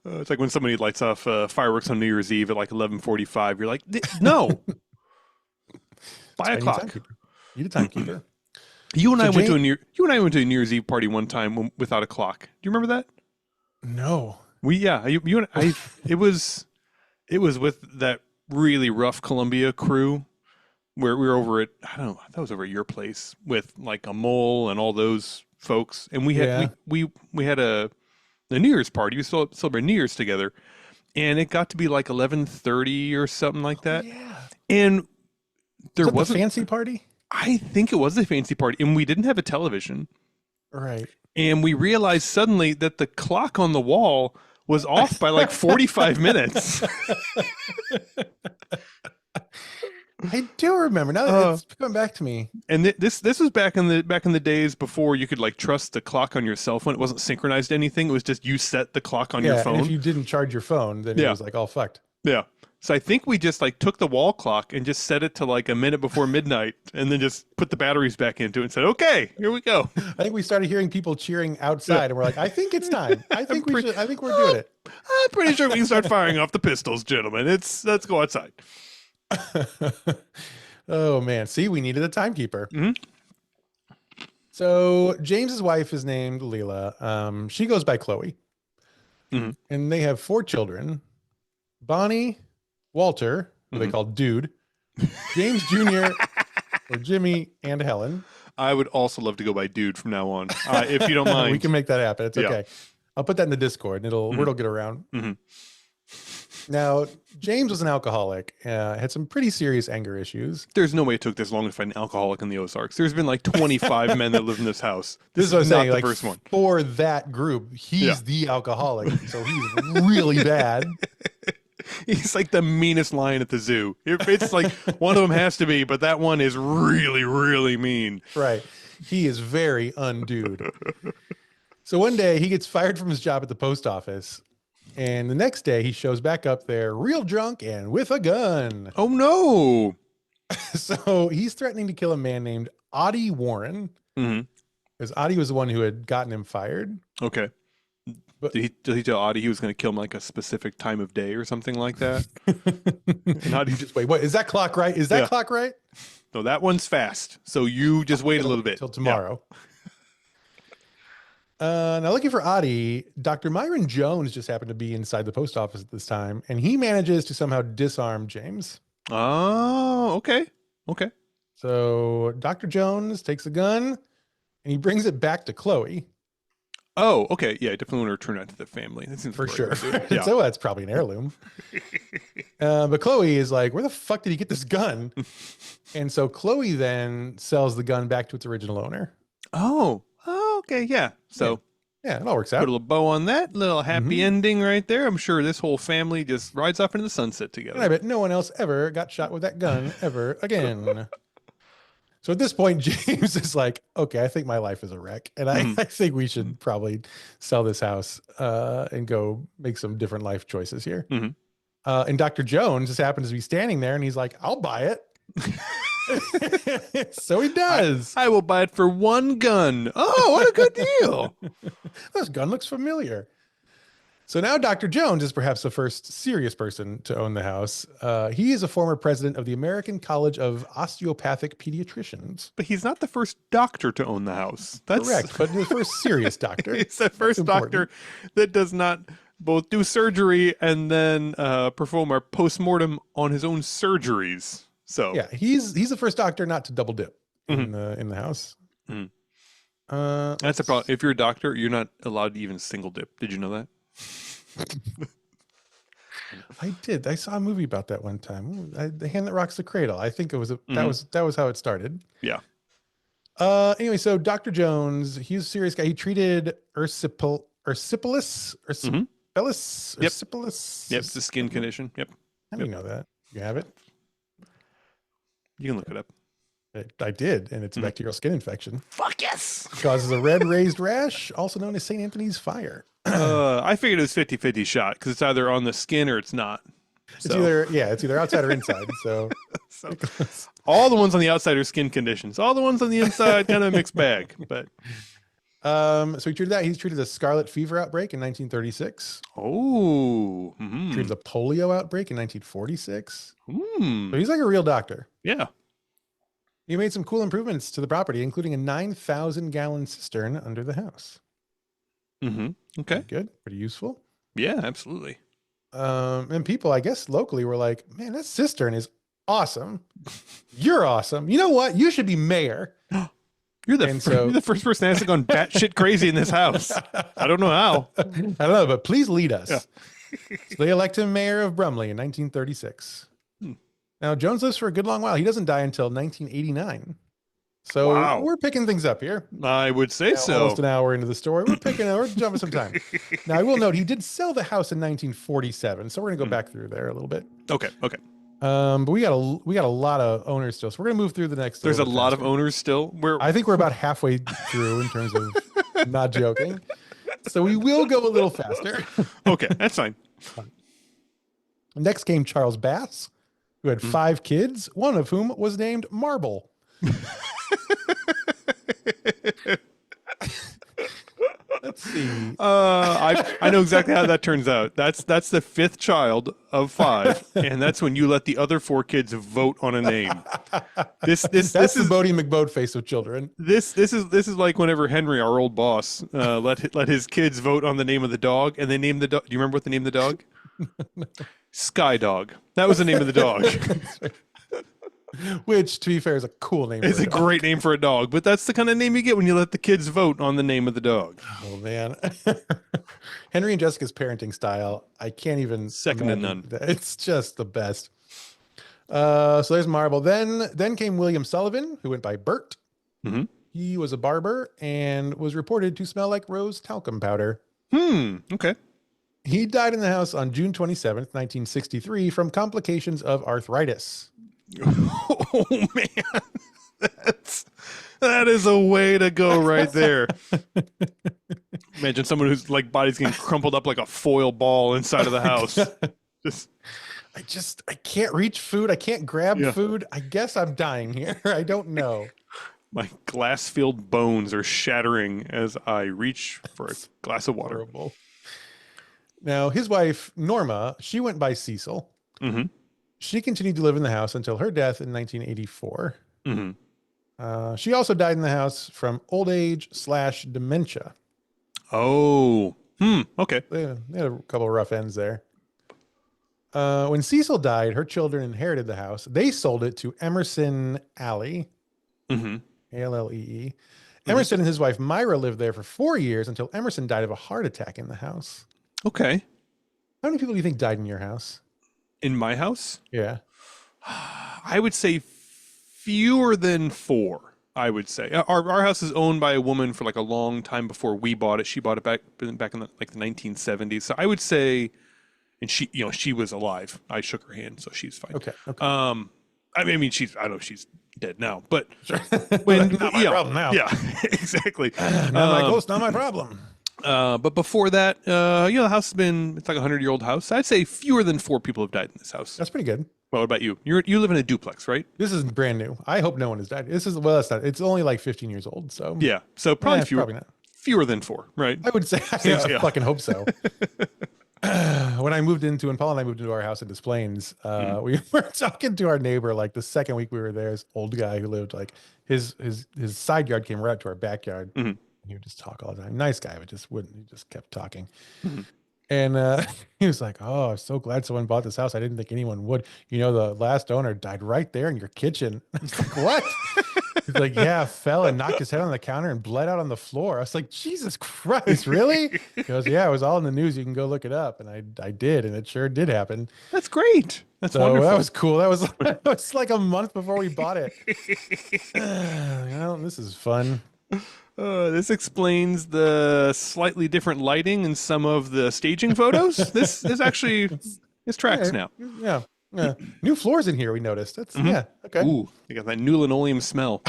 It's like when somebody lights off fireworks on New Year's Eve at like 11:45. You're like, no, buy So a I need a clock. timekeeper. Need a timekeeper. You and So I went to Jane, you and I went to a New Year's Eve party one time without a clock. Do you remember that? no. You and I. It was with that really rough Columbia crew where we were over at, I don't know, that was over at your place with like a mole and all those folks, and we had Yeah. we had a New Year's party. We still celebrate New Year's together, and it got to be like 11:30 or something like that, Yeah. and Was there that the wasn't. fancy party? I think it was a fancy party, and we didn't have a television, Right. and we realized suddenly that the clock on the wall was off by like 45 minutes. I do remember. Now that Uh, it's coming back to me. And this was back in the days before you could like trust the clock on your cell phone. It wasn't synchronized to anything. It was just you set the clock on your Yeah, and if phone. you didn't charge your phone, then it Yeah. was like all fucked. Yeah. So I think we just like took the wall clock and just set it to like a minute before midnight, and then just put the batteries back into it and said, "Okay, here we go." I think we started hearing people cheering outside, and we're like, I think it's time. I think we pretty- should. I think we're doing it. I'm pretty sure we can start firing off the pistols, gentlemen. Let's go outside. Oh man, see, we needed a timekeeper. Mhm. So James's wife is named Leela. She goes by Chloe, Mhm. and they have four children: Bonnie, Walter, who they Mhm. call Dude, James Jr., or Jimmy, and Helen. I would also love to go by dude from now on, if you don't mind. We can make that happen. It's Yeah. okay. I'll put that in the Discord, and word will get around. Mhm. Now, James was an alcoholic, had some pretty serious anger issues. There's no way it took this long to find an alcoholic in the Ozarks. There's been like 25 men that live in this house. This is what I'm saying. not Like the first one. for that group, he's Yeah. the alcoholic, so he's really bad. He's like the meanest lion at the zoo. It's like one of them has to be, but that one is really, really mean. Right. He is very undude. So one day he gets fired from his job at the post office. And the next day he shows back up there real drunk and with a gun. Oh no. So he's threatening to kill a man named Audie Warren, Hmm. because Audie was the one who had gotten him fired. Okay. But- Did he tell Audie he was going to kill him like a specific time of day or something like that? And Audie just, Wait, what is that clock right? Is that Yeah. clock right? no, that one's fast. So you just wait a little bit. Till tomorrow. Now looking for Audie, Dr. Myron Jones just happened to be inside the post office at this time, and he manages to somehow disarm James. Yeah. Oh, okay. Okay. So Dr. Jones takes a gun and he brings it back to Chloe. Oh, okay. Yeah, I definitely want to return that to the family. That seems for like the sure. right way to do it. Yeah. So that's probably an heirloom. But Chloe is like, where the fuck did he get this gun? And so Chloe then sells the gun back to its original owner. Oh, okay. Yeah. Yeah. So Yeah, it all works put a out. little bow on that. Little happy Hmm. ending right there. I'm sure this whole family just rides off into the sunset And I together. bet no one else ever got shot with that gun ever again. So at this point, James is like, okay, I think my life is a wreck. And I, Hmm. I think we should probably sell this house and go make some different life choices here. Hmm. And Dr. Jones just happens to be standing there and he's like, I'll buy it. So he I does. I will buy it for one gun. Oh, what a good deal. This gun looks familiar. So now Dr. Jones is perhaps the first serious person to own the house. He is a former president of the American College of Osteopathic Pediatricians. But he's not the first doctor to own the house. That's Correct, but the first serious doctor. he's the That's first doctor important. that does not both do surgery and then perform a postmortem on his own surgeries. So, Yeah, he's the first doctor not to double dip mhm, in the house. mhm. Uh, That's a problem. If you're a doctor, you're not allowed to even single dip. Did you know that? I did. I saw a movie about that one time. The Hand That Rocks the Cradle. I think it was Mhm. that was how it started. Yeah. Anyway, so Dr. Jones, he's a serious guy. He treated Ursipolis, Hmm. Yep. Ursipolis. Yep. It's a skin condition. Yep. How do Yep. you know that? You have it? You can look it up. I did, and it's a Mhm. bacterial skin infection. Fuck yes. Causes a red raised rash, also known as St. Anthony's fire. I figured it was 50-50 shot because it's either on the skin or it's not. It's So, either outside or inside. So so all the ones on the outside are skin conditions. All the ones on the inside kind of a mixed bag. But so he treated that. He's treated a scarlet fever outbreak in 1936. oh, Treated a polio outbreak in 1946. hmm, So he's like a real doctor. yeah. He made some cool improvements to the property, including a 9,000-gallon cistern under the house. Hmm. Okay. Pretty good, pretty useful. Yeah, absolutely. And people, I guess, locally were like, man, that cistern is awesome. You're awesome. You know what? You should be mayor. You're the And so you're the first person that hasn't gone batshit crazy in this house. I don't know how. I don't know, but please lead us. Yeah. So they elect him mayor of Brumley in 1936. Hmm. Now, Jones lives for a good long while. He doesn't die until 1989. So Wow. we're picking things up here. I would say so. Almost an hour into the story. We're jumping some time. Now, I will note he did sell the house in 1947. So we're going to go back through there a little bit. Okay. Okay. But we got a lot of owners still. So we're going to move through the next. There's a little bit lot of faster. owners still. I think we're about halfway through in terms of not joking. So we will go a little faster. Okay. That's fine. Next came Charles Bass, who had 5 kids, one of whom was named Marble. Let's see. I know exactly how that turns out. That's the 5th child of 5, and that's when you let the other 4 kids vote on a name. This That's this the is Bodie McBode face of children. this is like whenever Henry, our old boss, let his kids vote on the name of the dog, and they named the dog. Do you remember what they named the dog? Sky Dog. That was the name of the dog. Which, to be fair, is a cool name. It's for a dog. great name for a dog, but that's the kind of name you get when you let the kids vote on the name of the dog. Oh man, Henry and Jessica's parenting style, I can't even Second to imagine none. that. It's just the best. So there's Marble. Then came William Sullivan, who went by Bert. Mhm. He was a barber and was reported to smell like rose talcum powder. Okay. He died in the house on June 27th, 1963, from complications of arthritis. Oh man, that is a way to go right there. Imagine someone whose like body's getting crumpled up like a foil ball inside of the house. I can't reach food. I can't grab Yeah. food. I guess I'm dying here. I don't know. My glass-filled bones are shattering as I reach for a glass of water. Horrible. Now, his wife, Norma, she went by Cecil. Mm-hmm. She continued to live in the house until her death in 1984. Mm-hmm. She also died in the house from old age/dementia. Oh. Okay. They had a couple of rough ends there. When Cecil died, her children inherited the house. They sold it to Emerson Alley, Mm-hmm. Allee, Mhm. Emerson and his wife Myra lived there for 4 years until Emerson died of a heart attack in the house. Okay. How many people do you think died in your house? In my house, Yeah. I would say fewer than four. I would say our house is owned by a woman for like a long time before we bought it. She bought it back in the 1970s. So I would say, and she was alive. I shook her hand, so she's fine. Okay. Okay. I mean I don't know if she's dead now, but Sure. when Not my problem now. yeah, exactly. Not my ghost, not my problem. But before that, the house has been, it's like a 100-year-old house. I'd say fewer than four people have died in this house. That's pretty good. Well, what about you? You live in a duplex, right? This is brand new. I hope no one has died. This is, well, that's not, it's only like 15 years old. So Yeah. So probably probably not. fewer than four, right? I would say, I scale. fucking hope so. When Paul and I moved into our house in Des Plaines, we were talking to our neighbor like the second week we were there, this old guy who lived like his side yard came right up to our backyard. Mhm. He would just talk all the time. Nice guy, but just wouldn't. He just kept talking. Mhm. And he was like, "Oh, I'm so glad someone bought this house. I didn't think anyone would. You know, the last owner died right there in your kitchen." I was like, "What?" He's like, "Yeah, fell and knocked his head on the counter and bled out on the floor." I was like, "Jesus Christ, really?" He goes, "Yeah, it was all in the news. You can go look it up." And I did, and it sure did happen. That's great. That's So wonderful. that was cool. That was like a month before we bought it. Well, this is fun. This explains the slightly different lighting in some of the staging photos. This tracks now. Yeah. Yeah. New floors in here, we noticed. That's yeah. Okay. Ooh, you got that new linoleum smell.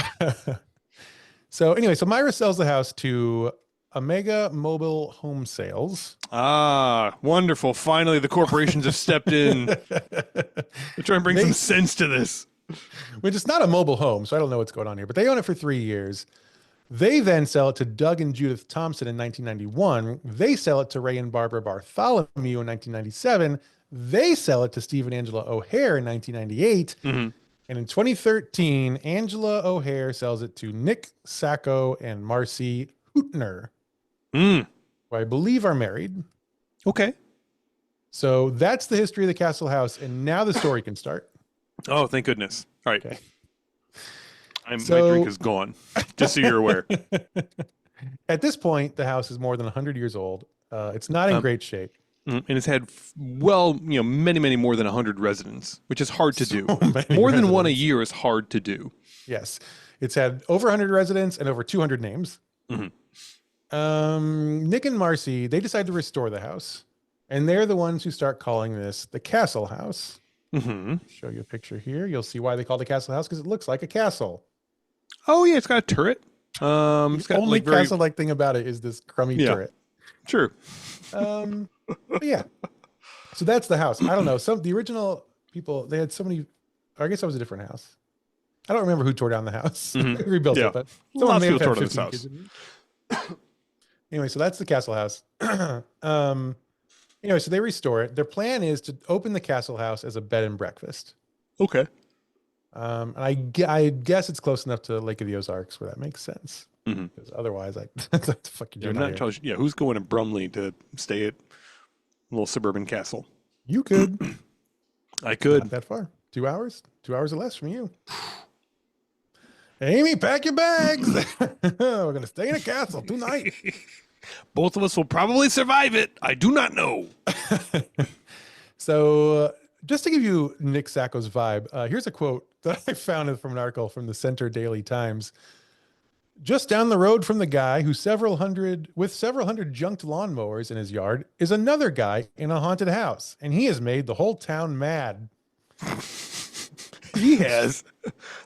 So anyway, so Myra sells the house to Omega Mobile Home Sales. Ah, wonderful. Finally, the corporations have stepped in. They're trying to bring some sense to this. Which is not a mobile home, so I don't know what's going on here, but they own it for 3 years. They then sell it to Doug and Judith Thompson in 1991. They sell it to Ray and Barbara Bartholomew in 1997. They sell it to Steve and Angela O'Hare in 1998. Mm-hmm. And in 2013, Angela O'Hare sells it to Nick Sacco and Marcy Hootner, Mm. who I believe are married. Okay. So that's the history of the Castle House. And now the story can start. Oh, thank goodness. All right. Okay. My drink is gone, just so you're aware. At this point, the house is more than 100 years old. It's not in great shape. And it's had, many, many more than 100 residents, which is hard to do. many More than one a residents. year is hard to do. Yes. It's had over 100 residents and over 200 names. Mhm. Nick and Marcy, they decide to restore the house. And they're the ones who start calling this the Castle House. Mm-hmm. Show you a picture here. You'll see why they call it the Castle House, because it looks like a castle. Oh, yeah, it's got a turret. It's The got only like very... castle-like thing about it is this crummy turret. True. But yeah. So that's the house. I don't know. The original people, they had so many, I guess that was a different house. I don't remember who tore down the house. Mhm. Rebuilt Yeah. it, but Lots may of people have tore had down this 15 house. kids. Anyway, so that's the Castle House. So they restore it. Their plan is to open the Castle House as a bed and breakfast. Okay. And I guess it's close enough to Lake of the Ozarks where that makes sense. Mm-hmm. Because otherwise, what the fuck you You're doing not out here? entirely, who's going to Brumley to stay at a little suburban castle? You could. I could. Not that far. 2 hours? 2 hours or less from you. Amy, pack your bags. We're going to stay in a castle tonight. Both of us will probably survive it. I do not know. So just to give you Nick Sacco's vibe, here's a quote that I found from an article from the Center Daily Times. Just down the road from the guy with several hundred junked lawnmowers in his yard is another guy in a haunted house, and he has made the whole town mad. He has.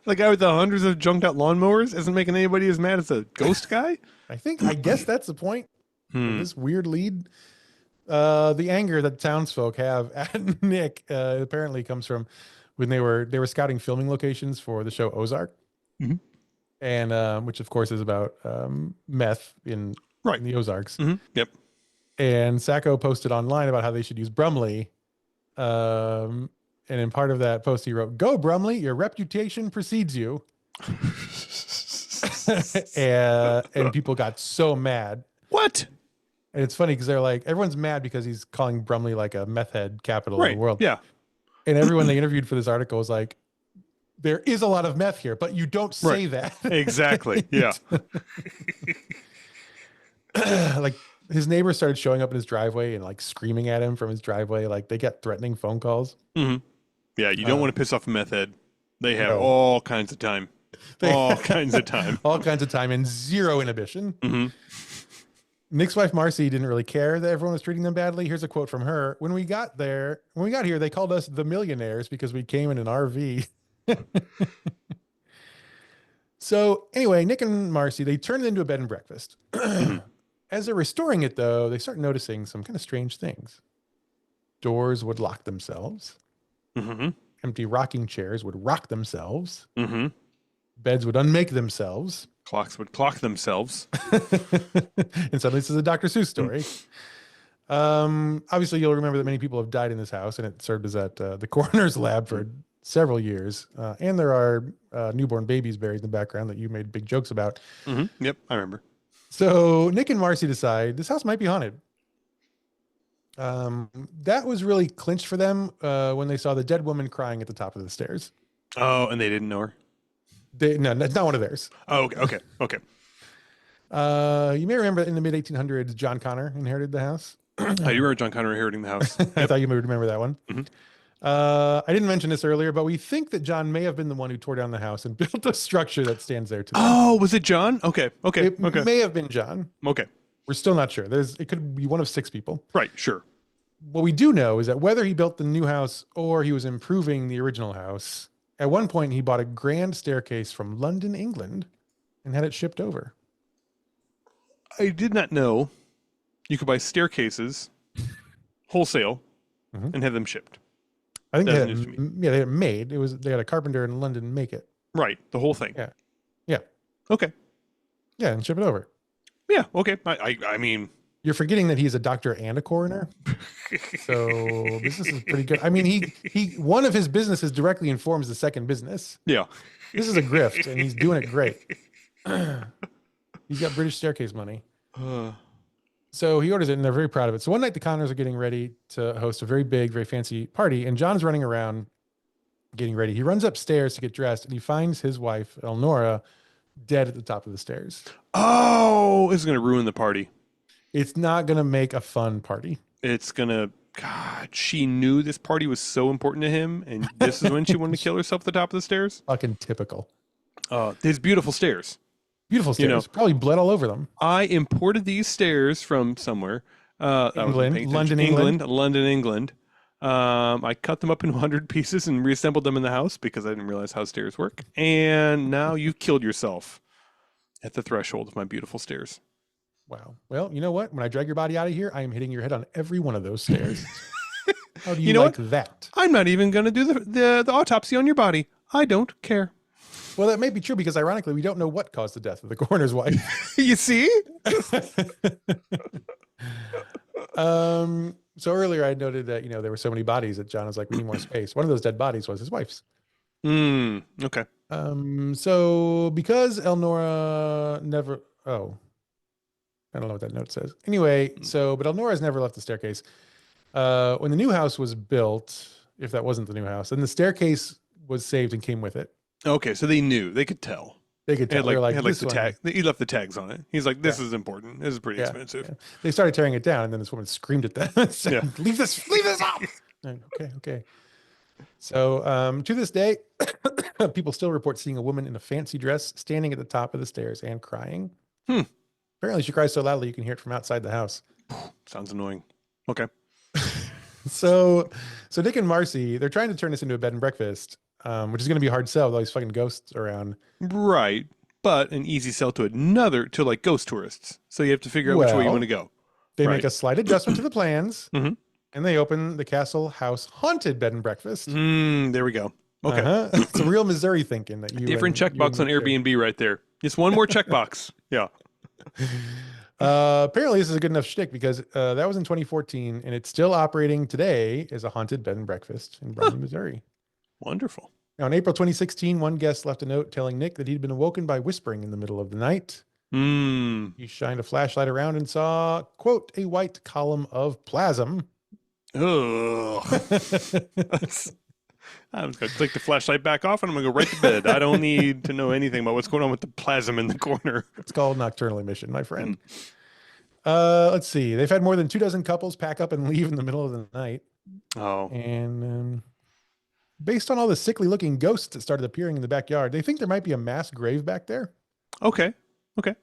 The guy with the hundreds of junked out lawnmowers isn't making anybody as mad as a ghost guy? I guess that's the point of this weird lead. The anger that townsfolk have at Nick apparently comes from when they were scouting filming locations for the show Ozark. Mhm. And which of course is about meth in the Ozarks. Mm-hmm. Yep. And Sacco posted online about how they should use Brumley. And in part of that post, he wrote, "Go Brumley, your reputation precedes you." And people got so mad. What? And it's funny because they're like, everyone's mad because he's calling Brumley like a meth head capital of the world. Yeah. And everyone they interviewed for this article was like, there is a lot of meth here, but you don't Right. say that. Exactly. Yeah. Like his neighbors started showing up in his driveway and like screaming at him from his driveway. Like they got threatening phone calls. Hmm. Yeah. You don't want to piss off a meth head. They have No, all kinds of time. they All kinds of time. all kinds of time and zero inhibition. Hmm. Nick's wife Marcy didn't really care that everyone was treating them badly. Here's a quote from her: when we got here, they called us the millionaires because we came in an RV. So anyway, Nick and Marcy, they turned it into a bed and breakfast. Hmm. As they're restoring it, though, they start noticing some kind of strange things. Doors would lock themselves. Hmm. Empty rocking chairs would rock themselves. Hmm. Beds would unmake themselves. Clocks would clock themselves. And suddenly this is a Dr. Seuss story. Obviously, you'll remember that many people have died in this house, and it served as at the coroner's lab for several years. And there are newborn babies buried in the background that you made big jokes about. Hmm. Yep, I remember. So Nick and Marcy decide this house might be haunted. That was really clinched for them when they saw the dead woman crying at the top of the stairs. Oh, and they didn't know her. No, that's not one of theirs. Oh, okay, okay, okay. You may remember in the mid 1800s, John Connor inherited the house. I do remember John Connor inheriting the house. I thought you would remember that one. Mhm. I didn't mention this earlier, but we think that John may have been the one who tore down the house and built a structure that stands there today. Oh, was it John? Okay, okay, It okay, may have been John. okay. We're still not sure. It could be one of 6 people. Right, sure. What we do know is that whether he built the new house or he was improving the original house, at one point he bought a grand staircase from London, England, and had it shipped over. I did not know you could buy staircases wholesale Mhm. and have them shipped. I think Doesn't news to they had it made. They had a carpenter in London make it. Right, the whole thing. Yeah. Yeah. Okay. Yeah, and ship it over. Yeah. Okay. I mean, You're forgetting that he's a doctor and a coroner. So business is pretty good. I mean, he one of his businesses directly informs the second business. yeah. This is a grift, and he's doing it great. He's got British staircase money. So he orders it, and they're very proud of it. So one night, the Connors are getting ready to host a very big, very fancy party, and John's running around getting ready. He runs upstairs to get dressed, and he finds his wife, Elnora, dead at the top of the stairs. Oh, this is gonna ruin the party. It's not going to make a fun party. It's gonna. God, she knew this party was so important to him, and this is when she wanted to kill herself at the top of the stairs. Fucking typical. These beautiful stairs. Beautiful stairs. You know, Probably bled all over them. I imported these stairs from somewhere. I wasn't England, paying attention. London, England. London, England. I cut them up in 100 pieces and reassembled them in the house because I didn't realize how stairs work. And now you've killed yourself at the threshold of my beautiful stairs. Wow. Well, you know what? When I drag your body out of here, I am hitting your head on every one of those stairs. How do you, You know like what? that? I'm not even going to do the autopsy on your body. I don't care. Well, that may be true because ironically, we don't know what caused the death of the coroner's wife. You see? So earlier I noted that, there were so many bodies that John was like, we need more space. One of those dead bodies was his wife's. Okay. So because Elnora never, I don't know what that note says. Anyway, but Elnora's never left the staircase. When the new house was built, if that wasn't the new house, then the staircase was saved and came with it. Okay, so they knew. They could tell. They could They tell. had like, This the one- tag. He left the tags on it. He's like, this Yeah. is important. This is pretty Yeah, expensive. yeah. They started tearing it down, and then this woman screamed at them and said, Yeah. leave this up. Okay. So to this day, people still report seeing a woman in a fancy dress standing at the top of the stairs and crying. Apparently she cries so loudly you can hear it from outside the house. Sounds annoying. Okay. So Nick and Marcy, they're trying to turn this into a bed and breakfast, which is going to be a hard sell with all these fucking ghosts around. Right. But an easy sell to like ghost tourists. So you have to figure out which way you Well, want to go. They Right. make a slight adjustment to the plans, Mhm. and they open the Castle House Haunted Bed and Breakfast. There we go. Okay. It's a real Missouri thinking that you Different and- you checkbox on and Nick Airbnb right there. Just one more checkbox. Yeah. did. Apparently this is a good enough shtick because that was in 2014 and it's still operating today as a haunted bed and breakfast in Brumley, Missouri. Wonderful. Now in April 2016, one guest left a note telling Nick that he'd been awoken by whispering in the middle of the night. He shined a flashlight around and saw, quote, a white column of plasm. Ugh. I'm just going to click the flashlight back off and I'm going to go right to bed. I don't need to know anything about what's going on with the plasm in the corner. It's called nocturnal emission, my friend. Let's see. They've had more than 24 couples pack up and leave in the middle of the night. Oh. And based on all the sickly looking ghosts that started appearing in the backyard, they think there might be a mass grave back there. Okay. Okay.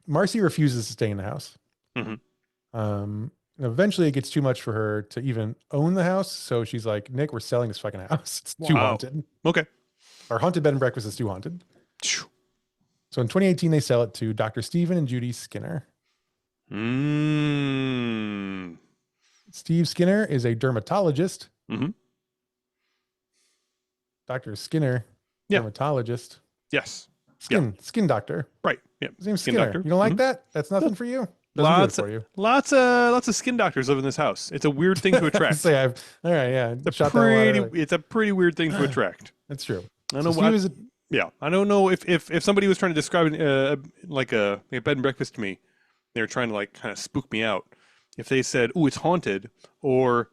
Marcy refuses to stay in the house. Mm-hmm. Eventually it gets too much for her to even own the house. So she's like, Nick, we're selling this fucking house. It's too haunted. Okay. Our haunted bed and breakfast is too haunted. Phew. So in 2018, they sell it to Dr. Stephen and Judy Skinner. Steve Skinner is a dermatologist. Mm-hmm. Dr. Skinner, dermatologist. Yes. Skin doctor. Right. Yeah. His name's Skinner. Doctor. You don't like that? That's nothing for you. Lots of skin doctors live in this house. It's a weird thing to attract. All right, yeah. It's a pretty weird thing to attract. That's true. I don't know. Yeah, I don't know if somebody was trying to describe like a bed and breakfast to me, they were trying to like kind of spook me out. If they said, "Oh, it's haunted," or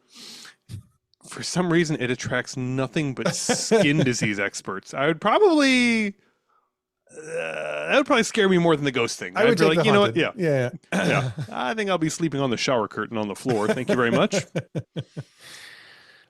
for some reason it attracts nothing but skin disease experts, I would probably. That would probably scare me more than the ghost thing. I would be like, you know what? Yeah. Yeah. I think I'll be sleeping on the shower curtain on the floor. Thank you very much.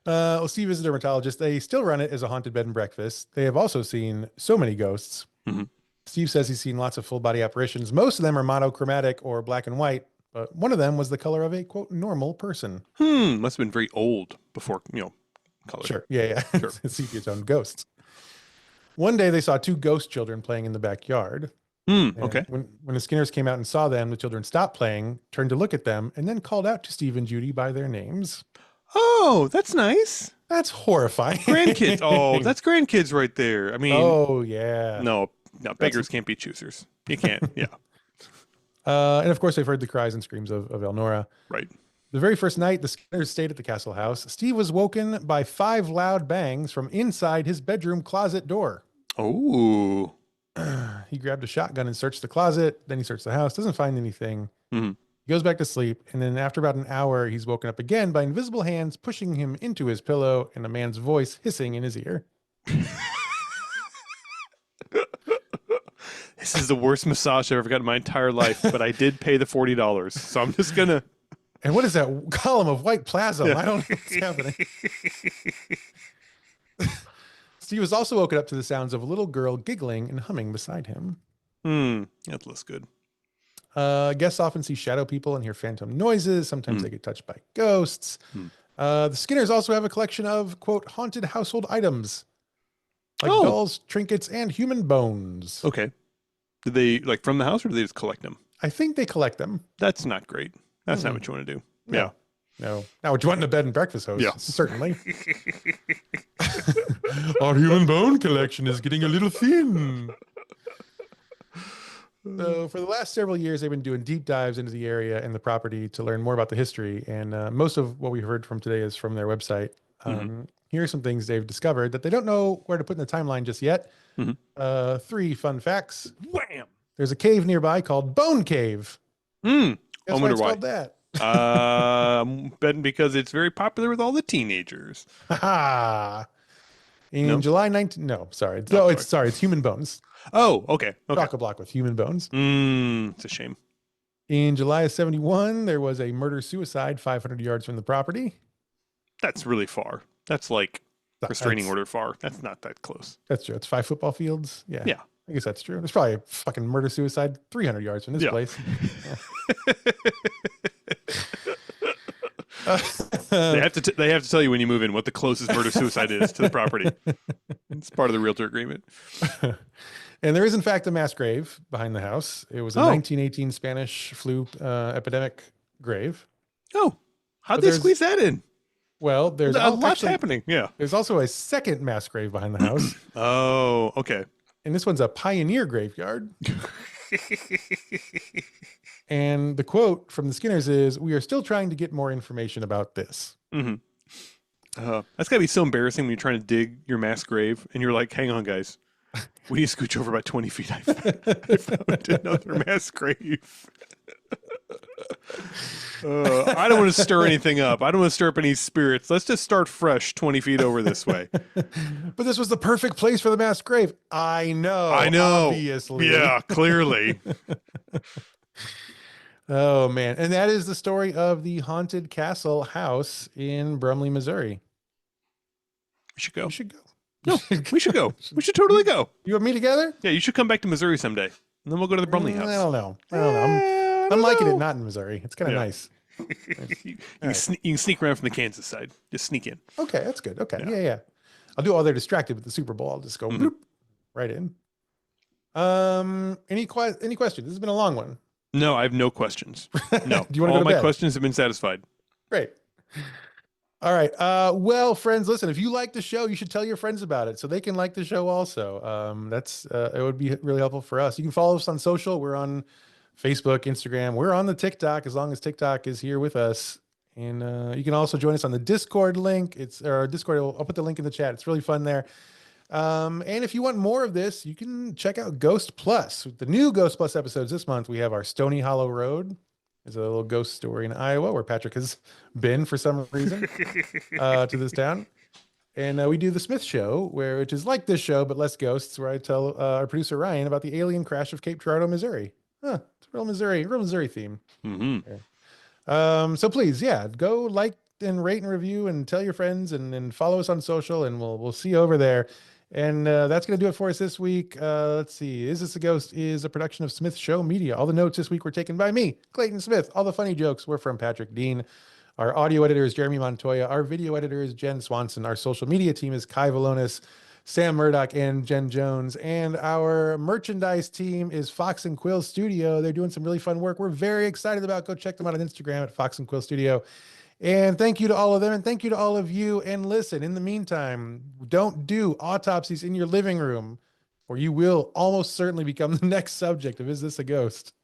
Well, Steve is a dermatologist. They still run it as a haunted bed and breakfast. They have also seen so many ghosts. Mm-hmm. Steve says he's seen lots of full body apparitions. Most of them are monochromatic or black and white, but one of them was the color of a quote normal person. Must have been very old before color. Sure. Yeah. Sure. Sepia tone ghosts. One day they saw 2 ghost children playing in the backyard. Okay. When the Skinners came out and saw them, the children stopped playing, turned to look at them, and then called out to Steve and Judy by their names. Oh, that's nice. That's horrifying. Grandkids. Oh, that's grandkids right there. I mean. Oh, yeah. No, beggars can't be choosers. You can't. Yeah. And of course, they've heard the cries and screams of Elnora. Right. The very first night the Skinners stayed at the castle house, Steve was woken by 5 loud bangs from inside his bedroom closet door. Oh. He grabbed a shotgun and searched the closet. Then he searched the house, doesn't find anything. Mm-hmm. He goes back to sleep. And then after about an hour, he's woken up again by invisible hands pushing him into his pillow and a man's voice hissing in his ear. This is the worst massage I've ever got in my entire life, but I did pay the $40. So I'm just going to. And what is that column of white plasma? I don't know what's happening. Steve was also woken up to the sounds of a little girl giggling and humming beside him. That looks good. Guests often see shadow people and hear phantom noises. Sometimes they get touched by ghosts. The Skinners also have a collection of, quote, haunted household items. Like dolls, trinkets, and human bones. Okay. Did they, like, from the house, or do they just collect them? I think they collect them. That's not great. That's not what you want to do. No. Yeah. No. Not what you want in a bed and breakfast host. Yeah. Certainly. Our human bone collection is getting a little thin. So for the last several years, they've been doing deep dives into the area and the property to learn more about the history. And most of what we heard from today is from their website. Here are some things they've discovered that they don't know where to put in the timeline just yet. 3 fun facts. Wham! There's a cave nearby called Bone Cave. I Guess wonder why why. it's called that. Betting because it's very popular with all the teenagers. In July 19... No, sorry. It's human bones. Oh, okay. Chock-a-block with human bones. It's a shame. In July of 71, there was a murder-suicide 500 yards from the property. That's really far. That's like restraining order far. That's not that close. That's true. It's 5 football fields. Yeah. Yeah. I guess that's true. There's probably a fucking murder-suicide 300 yards from this place. They have to tell you when you move in what the closest murder-suicide is to the property. It's part of the realtor agreement. And there is, in fact, a mass grave behind the house. It was a 1918 Spanish flu epidemic grave. Oh, how'd they squeeze that in? Well, there's a lot's happening. Yeah. There's also a second mass grave behind the house. Oh, okay. And this one's a pioneer graveyard. And the quote from the Skinners is, "We are still trying to get more information about this." That's gotta be so embarrassing when you're trying to dig your mass grave and you're like, hang on, guys. We need to scooch over about 20 feet. I found another mass grave. I don't want to stir anything up. I don't want to stir up any spirits. Let's just start fresh 20 feet over this way. But this was the perfect place for the mass grave. I I know, know. obviously. Yeah, clearly. Oh man. And that is the story of the haunted castle house in Brumley, Missouri. We should go. We should go. No, we should go. We should totally go. You and me together? Yeah, you should come back to Missouri someday. And then we'll go to the Brumley house. I don't know. I'm liking it not in Missouri. It's kind of nice. You can sneak around from the Kansas side. Just sneak in. Okay, that's good. Okay. Yeah. I'll do all they're distracted with the Super Bowl. I'll just go bloop, right in. Any questions? This has been a long one. No, I have no questions. No. Do you want to go All to my bed? questions have been satisfied. Great. All right. Well, friends, listen, if you like the show, you should tell your friends about it so they can like the show also. It would be really helpful for us. You can follow us on social. We're on Facebook, Instagram. We're on the TikTok as long as TikTok is here with us. And you can also join us on the Discord link. Our Discord. I'll put the link in the chat. It's really fun there. And if you want more of this, you can check out Ghost Plus. The new Ghost Plus episodes this month, we have our Stony Hollow Road. There's a little ghost story in Iowa where Patrick has been for some reason to this town. And we do the Smith Show, which is like this show, but less ghosts, where I tell our producer Ryan about the alien crash of Cape Girardeau, Missouri. It's a real Missouri theme. So please, go like and rate and review and tell your friends and follow us on social, and we'll see you over there. And that's going to do it for us this week. Let's see. Is This a Ghost is a production of Smith Show Media. All the notes this week were taken by me, Clayton Smith. All the funny jokes were from Patrick Dean. Our audio editor is Jeremy Montoya. Our video editor is Jen Swanson. Our social media team is Kai Valonis, Sam Murdoch, and Jen Jones. And our merchandise team is Fox and Quill Studio. They're doing some really fun work. We're very excited about. Go check them out on Instagram at Fox and Quill Studio. And thank you to all of them. And thank you to all of you. And listen, in the meantime, don't do autopsies in your living room, or you will almost certainly become the next subject of Is This a Ghost?